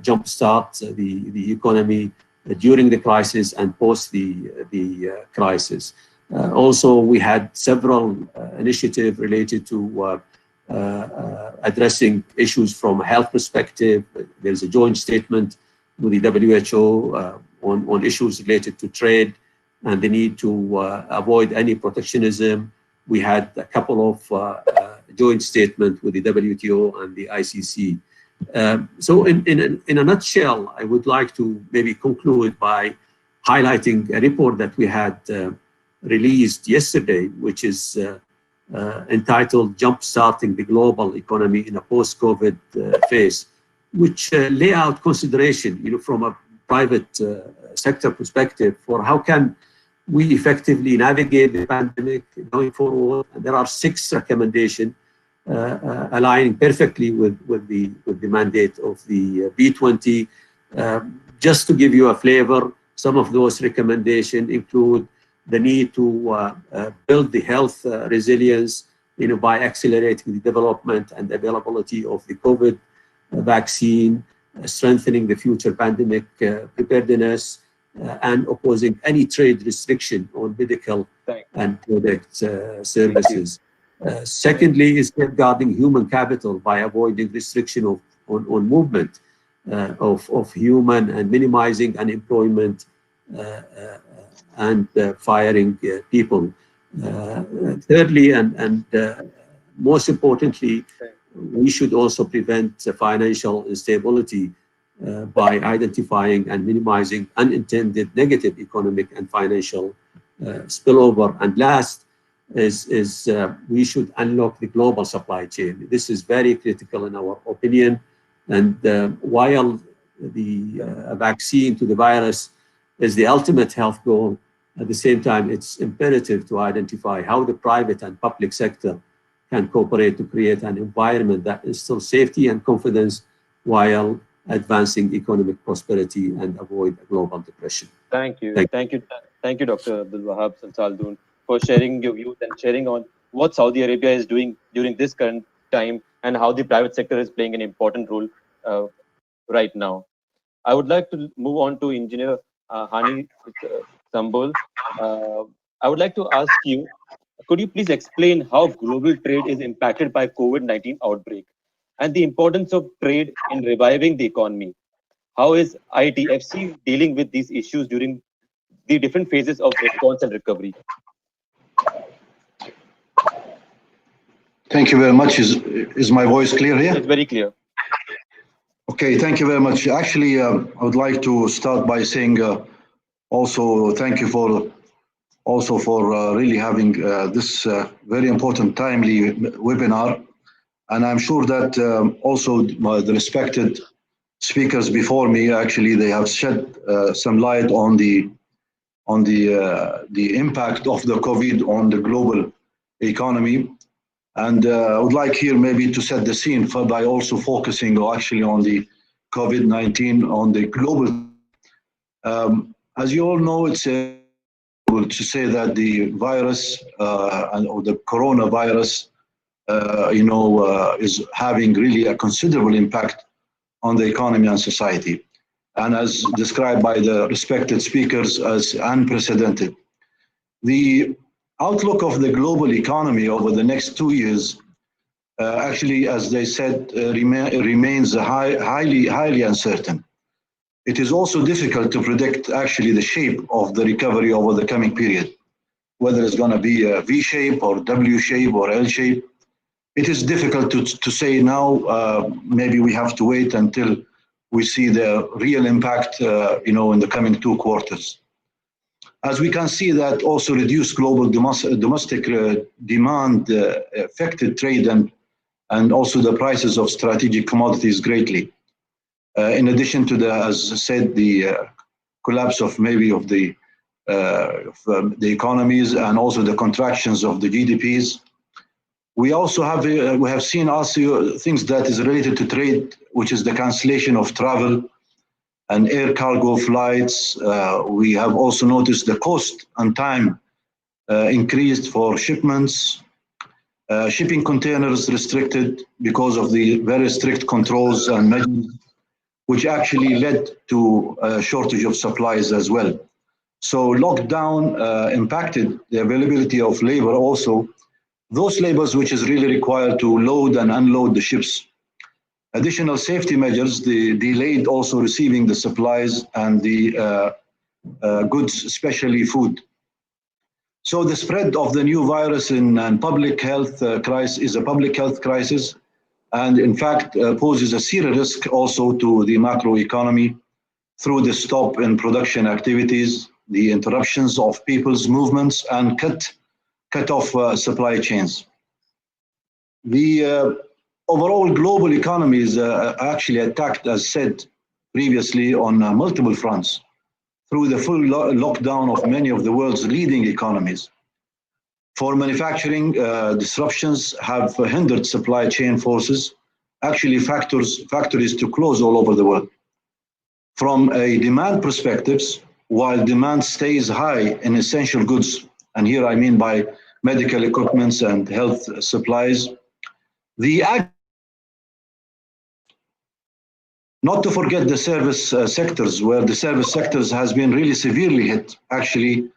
jumpstart the economy during the crisis and post the crisis. Also, we had several initiatives related to addressing issues from a health perspective. There's a joint statement with the WHO on issues related to trade and the need to avoid any protectionism. We had a couple of joint statements with the WTO and the ICC. So in a nutshell, I would like to maybe conclude by highlighting a report that we had released yesterday, which is entitled Jumpstarting the Global Economy in a Post-COVID Phase, which lay out consideration, from a private sector perspective for how can we effectively navigate the pandemic going forward. And there are 6 recommendations aligning perfectly with the mandate of the B20. Just to give you a flavor, some of those recommendations include the need to build the health resilience, by accelerating the development and availability of the COVID vaccine, strengthening the future pandemic preparedness, and opposing any trade restriction on medical and product services. Secondly, is safeguarding human capital by avoiding restriction on movement of human and minimizing unemployment and firing people. Thirdly, and most importantly, we should also prevent financial instability by identifying and minimizing unintended negative economic and financial spillover. And last is we should unlock the global supply chain. This is very critical in our opinion. And while the vaccine to the virus is the ultimate health goal, at the same time, it's imperative to identify how the private and public sector can cooperate to create an environment that instills safety and confidence while advancing economic prosperity and avoid a global depression. Thank you, Dr. Abdul Wahab Saldoon, for sharing your views and sharing on what Saudi Arabia is doing during this current time and how the private sector is playing an important role right now. I would like to move on to Engineer Hani Sambol. I would like to ask you, could you please explain how global trade is impacted by COVID-19 outbreak and the importance of trade in reviving the economy? How is ITFC dealing with these issues during the different phases of response and recovery? Thank you very much. Is my voice clear here? It's very clear. Okay, thank you very much. Actually, I would like to start by saying also thank you for really having this very important, timely webinar. And I'm sure that also the respected speakers before me, actually, they have shed some light on the impact of the COVID on the global economy. And I would like here maybe to set the scene by also focusing actually on the COVID-19 on the global. As you all know, it's to say that the virus or the coronavirus, is having really a considerable impact on the economy and society, and as described by the respected speakers as unprecedented. The outlook of the global economy over the next 2 years, actually, as they said, remains highly uncertain. It is also difficult to predict actually the shape of the recovery over the coming period, whether it's going to be a V shape or W shape or L shape. It is difficult to say now. Maybe we have to wait until we see the real impact, in the coming 2 quarters. As we can see that also reduced global domestic demand affected trade and also the prices of strategic commodities greatly. In addition to as I said, the collapse of the economies and also the contractions of the GDPs. We also have we have seen also things that is related to trade, which is the cancellation of travel and air cargo flights. We have also noticed the cost and time increased for shipments. Shipping containers restricted because of the very strict controls and measures, which actually led to a shortage of supplies as well. So lockdown impacted the availability of labor also, those labors which is really required to load and unload the ships. Additional safety measures, they delayed also receiving the supplies and the goods, especially food. So the spread of the new virus in public health crisis is a public health crisis, and in fact poses a serious risk also to the macroeconomy through the stop in production activities, the interruptions of people's movements, and cut off supply chains. The overall global economy is actually attacked, as said previously, on multiple fronts through the full lockdown of many of the world's leading economies. For manufacturing, disruptions have hindered supply chain forces, actually factories to close all over the world. From a demand perspective, while demand stays high in essential goods, and here I mean by medical equipments and health supplies, not to forget the service sectors, where the service sectors has been really severely hit, actually,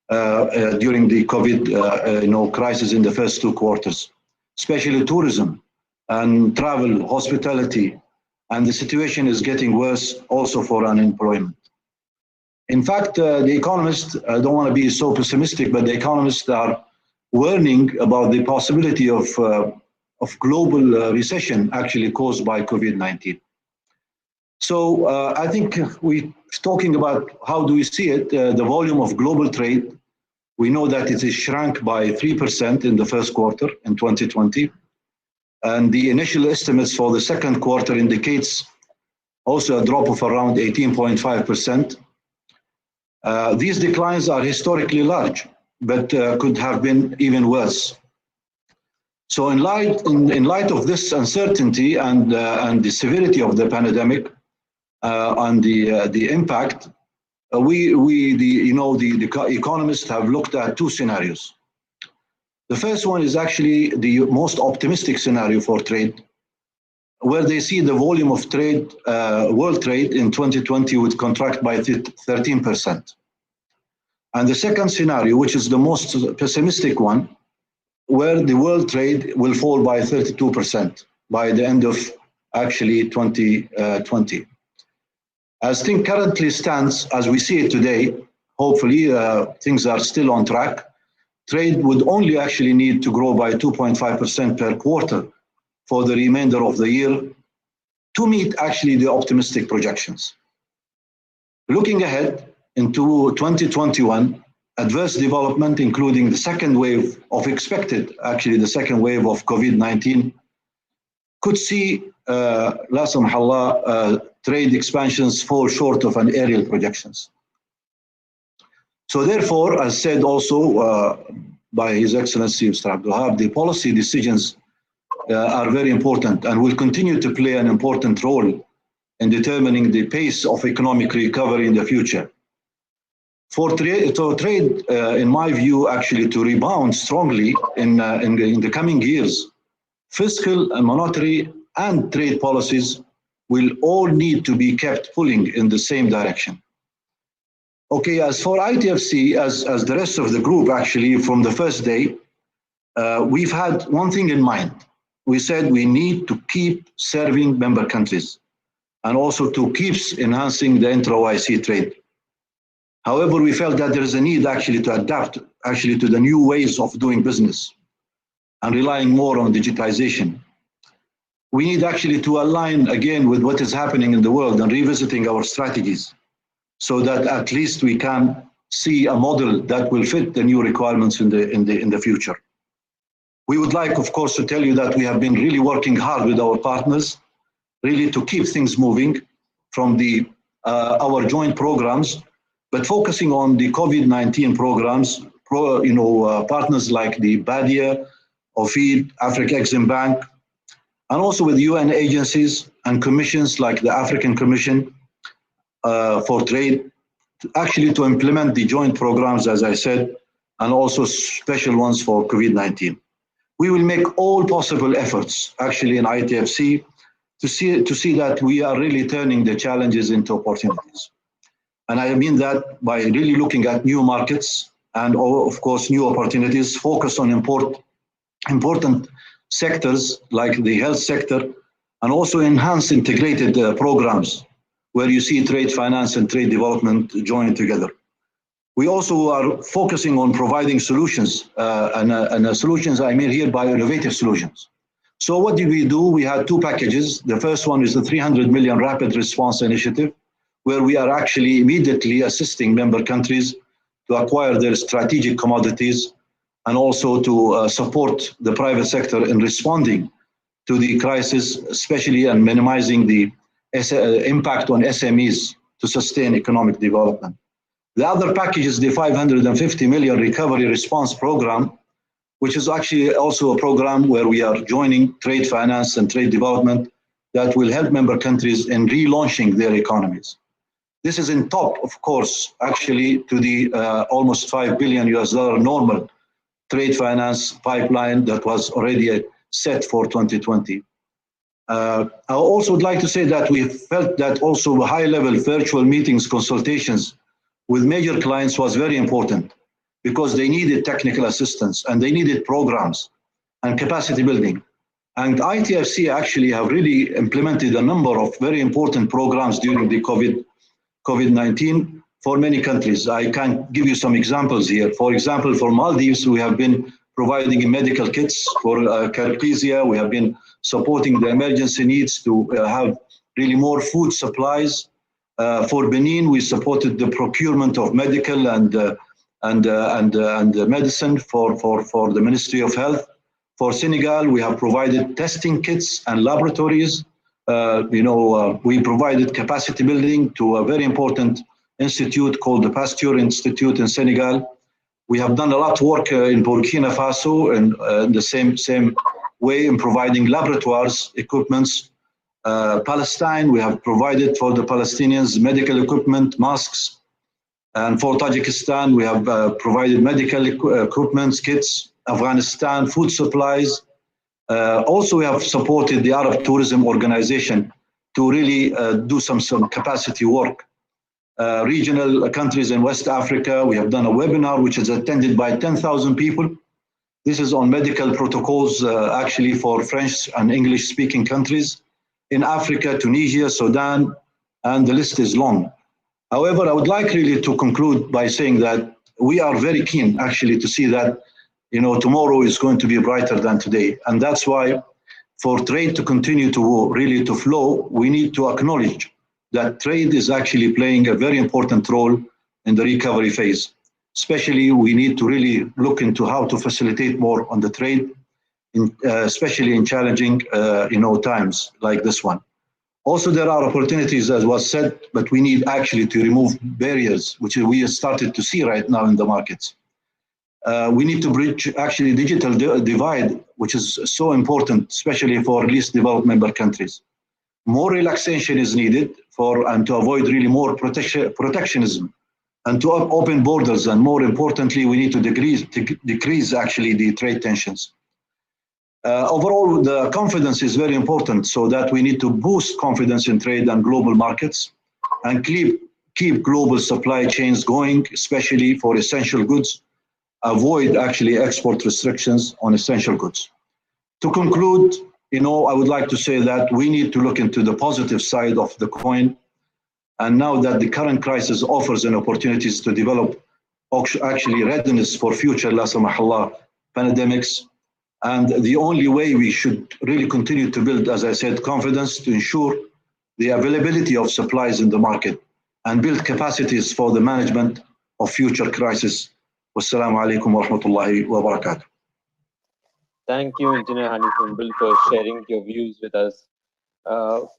during the COVID crisis in the first 2 quarters, especially tourism and travel, hospitality, and the situation is getting worse also for unemployment. In fact, the economists, I don't want to be so pessimistic, but the economists are warning about the possibility of global recession actually caused by COVID-19. So I think we're talking about how do we see it, the volume of global trade. We know that it is shrunk by 3% in the first quarter in 2020. And the initial estimates for the second quarter indicates also a drop of around 18.5%. These declines are historically large, but could have been even worse. So in light of this uncertainty and the severity of the pandemic, and the impact, the economists have looked at 2 scenarios. The first one is actually the most optimistic scenario for trade, where they see the volume of trade, world trade in 2020 would contract by 13%. And the second scenario, which is the most pessimistic one, where the world trade will fall by 32% by the end of actually 2020. As things currently stands, as we see it today, hopefully things are still on track. Trade would only actually need to grow by 2.5% per quarter for the remainder of the year to meet actually the optimistic projections. Looking ahead into 2021, adverse development, including the second wave of the second wave of COVID-19, could see, la samhallah, trade expansions fall short of an aerial projections. So therefore, as said also by His Excellency Mr. Abdul Wahab, the policy decisions are very important and will continue to play an important role in determining the pace of economic recovery in the future. For trade, in my view, actually to rebound strongly in the coming years, fiscal and monetary and trade policies will all need to be kept pulling in the same direction. Okay, as for ITFC, as the rest of the group, actually, from the first day, we've had one thing in mind. We said we need to keep serving member countries and also to keep enhancing the intra-OIC trade. However, we felt that there is a need actually to adapt actually to the new ways of doing business and relying more on digitization. We need actually to align again with what is happening in the world and revisiting our strategies so that at least we can see a model that will fit the new requirements in the future. We would like, of course, to tell you that we have been really working hard with our partners, really to keep things moving from our joint programs, but focusing on the COVID-19 programs, partners like the Badia, OFID, Africa Exim Bank, and also with UN agencies and commissions like the African Commission for Trade, to implement the joint programs, as I said, and also special ones for COVID-19. We will make all possible efforts, actually, in ITFC to see that we are really turning the challenges into opportunities. And I mean that by really looking at new markets and, of course, new opportunities, focus on important sectors like the health sector, and also enhance integrated programs where you see trade finance and trade development joined together. We also are focusing on providing solutions, and solutions I mean here by innovative solutions. So what did we do? We had two packages. The first one is the 300 million rapid response initiative, where we are actually immediately assisting member countries to acquire their strategic commodities and also to support the private sector in responding to the crisis, especially and minimizing the impact on SMEs to sustain economic development. The other package is the 550 million recovery response program, which is actually also a program where we are joining trade finance and trade development that will help member countries in relaunching their economies. This is in top, of course, actually to the almost $5 billion normal trade finance pipeline that was already set for 2020. I also would like to say that we felt that also high-level virtual meetings, consultations with major clients was very important because they needed technical assistance and they needed programs and capacity building. And ITFC actually have really implemented a number of very important programs during the COVID-19 for many countries. I can give you some examples here. For example, for Maldives, we have been providing medical kits. For Kyrgyzia, we have been supporting the emergency needs to have really more food supplies. For Benin, we supported the procurement of medical and medicine for the Ministry of Health. For Senegal, we have provided testing kits and laboratories. We provided capacity building to a very important institute called the Pasteur Institute in Senegal. We have done a lot of work in Burkina Faso in the same way in providing laboratories, equipments. Palestine, we have provided for the Palestinians medical equipment, masks. And for Tajikistan, we have provided medical equipment, kits. Afghanistan, food supplies. Also, we have supported the Arab Tourism Organization to really do some capacity work. Regional countries in West Africa, we have done a webinar which is attended by 10,000 people. This is on medical protocols actually for French and English speaking countries. In Africa, Tunisia, Sudan, and the list is long. However, I would like really to conclude by saying that we are very keen actually to see that tomorrow is going to be brighter than today. And that's why for trade to continue to really to flow, we need to acknowledge that trade is actually playing a very important role in the recovery phase. Especially, we need to really look into how to facilitate more on the trade, especially in challenging times like this one. Also, there are opportunities, as was said, but we need actually to remove barriers, which we have started to see right now in the markets. We need to bridge actually digital divide, which is so important, especially for least developed member countries. More relaxation is needed and to avoid really more protectionism and to open borders. And more importantly, we need to decrease actually the trade tensions. Overall, the confidence is very important, so that we need to boost confidence in trade and global markets and keep global supply chains going, especially for essential goods. Avoid actually export restrictions on essential goods. To conclude, I would like to say that we need to look into the positive side of the coin. And now that the current crisis offers an opportunities to develop actually readiness for future, la samahallah, pandemics. And the only way we should really continue to build, as I said, confidence to ensure the availability of supplies in the market and build capacities for the management of future crises. Wassalamu alaikum wa rahmatullahi wa barakatuh. Thank you, Engineer Hanif Umbil, for sharing your views with us.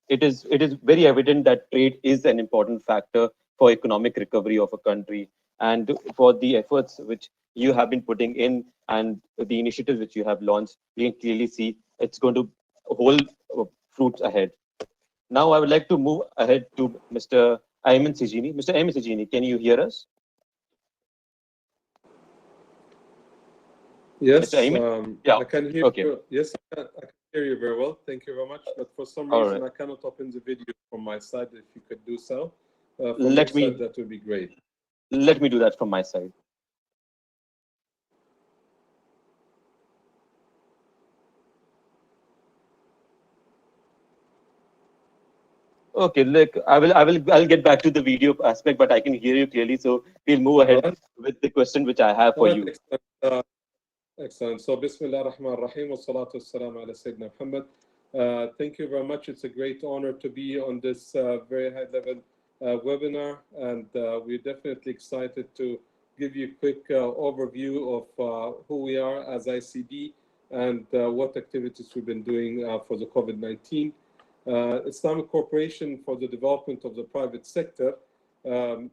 It is very evident that trade is an important factor for economic recovery of a country and for the efforts which you have been putting in and the initiatives which you have launched, we can clearly see it's going to hold fruits ahead. Now I would like to move ahead to Mr. Ayman Sijini. Mr. Ayman Sijini, can you hear us? Yes, Mr. Ayman? Yeah. I can hear Okay. you. Yes, I can hear you very well. Thank you very much. But for some All reason, right. I cannot open the video from my side. If you could do so, from Let your me side, that would be great. let me do that from my side. Okay, look, I'll get back to the video aspect, but I can hear you clearly, so we'll move All ahead right. with the question which I have All for right. you. Excellent. Excellent. So, Bismillah ar-Rahman ar-Rahim wa salatu wassalam ala Sayyidina Muhammad. Thank you very much. It's a great honor to be on this very high level webinar, and we're definitely excited to give you a quick overview of who we are as ICD and what activities we've been doing for the COVID-19. Islamic Cooperation for the Development of the Private Sector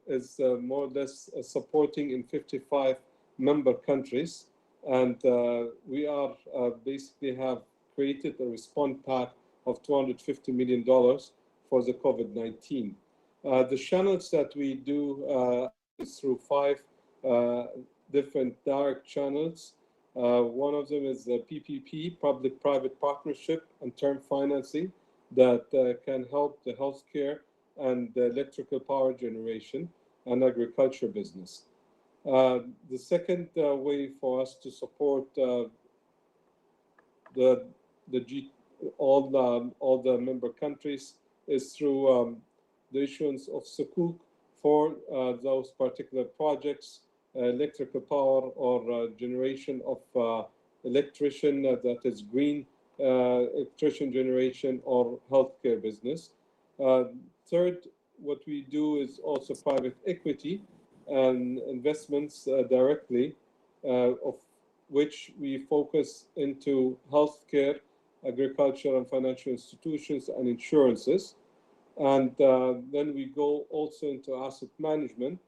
is more or less supporting in 55 member countries. And we are basically have created a response pack of $250 million for the COVID-19. The channels that we do is through 5 different direct channels. One of them is the PPP, Public-Private Partnership and Term Financing, that can help the healthcare and the electrical power generation and agriculture business. The second way for us to support all the member countries is through the issuance of sukuk for those particular projects, electrical power or generation of electrician that is green electrician generation or healthcare business. Third, what we do is also private equity and investments directly, of which we focus into healthcare, agriculture and financial institutions and insurances. And then we go also into asset management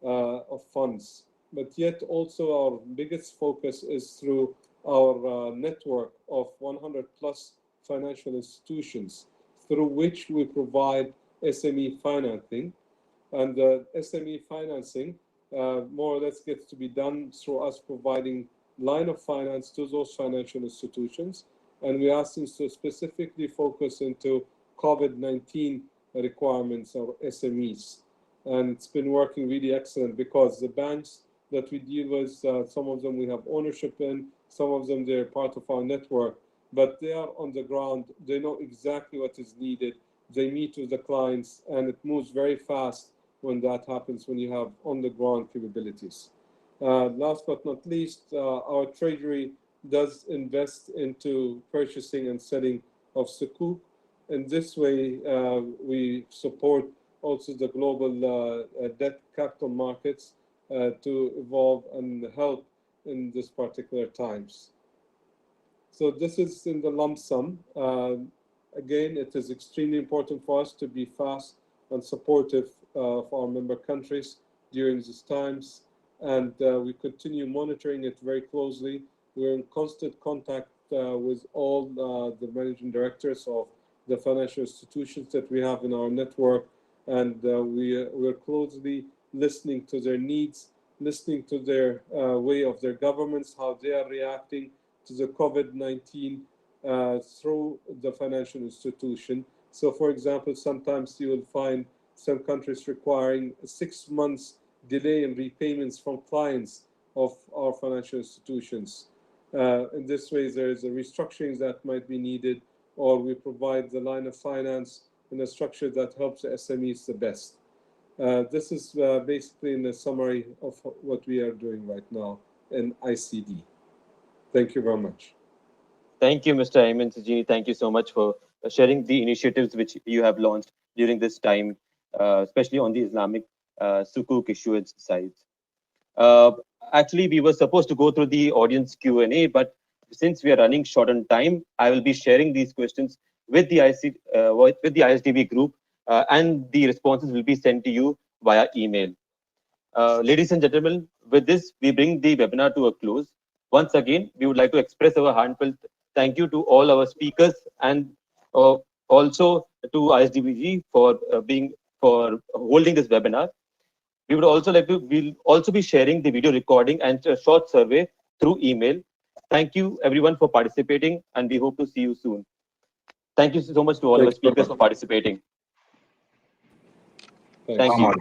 of funds. But yet also our biggest focus is through our network of 100 plus financial institutions through which we provide SME financing. And the SME financing more or less gets to be done through us providing line of finance to those financial institutions. And we ask them to specifically focus into COVID-19 requirements or SMEs. And it's been working really excellent because the banks that we deal with, some of them we have ownership in, some of them they're part of our network, but they are on the ground. They know exactly what is needed. They meet with the clients, and it moves very fast when that happens, when you have on-the-ground capabilities. Last but not least, our treasury does invest into purchasing and selling of sukuk. In this way, we support also the global debt capital markets to evolve and help in this particular times. So this is in the lump sum. Again, it is extremely important for us to be fast and supportive of our member countries during these times. And we continue monitoring it very closely. We're in constant contact with all the managing directors of the financial institutions that we have in our network. And we're closely listening to their needs, listening to their way of their governments, how they are reacting to the COVID-19 through the financial institution. So for example, sometimes you will find some countries requiring 6 months delay in repayments from clients of our financial institutions. In this way, there is a restructuring that might be needed, or we provide the line of finance in a structure that helps the SMEs the best. This is basically in a summary of what we are doing right now in ICD. Thank you very much. Thank you, Mr. Ayman Sijini. Thank you so much for sharing the initiatives which you have launched during this time, especially on the Islamic sukuk issuance side. Actually, we were supposed to go through the audience Q&A, but since we are running short on time, I will be sharing these questions with the ISDB group, and the responses will be sent to you via email. Ladies and gentlemen, with this, we bring the webinar to a close. Once again, we would like to express our heartfelt thank you to all our speakers and also to ISDBG for holding this webinar. We would also we'll also be sharing the video recording and a short survey through email. Thank you everyone for participating, and we hope to see you soon. Thank you so much to all our speakers for participating. Thanks. Thank you.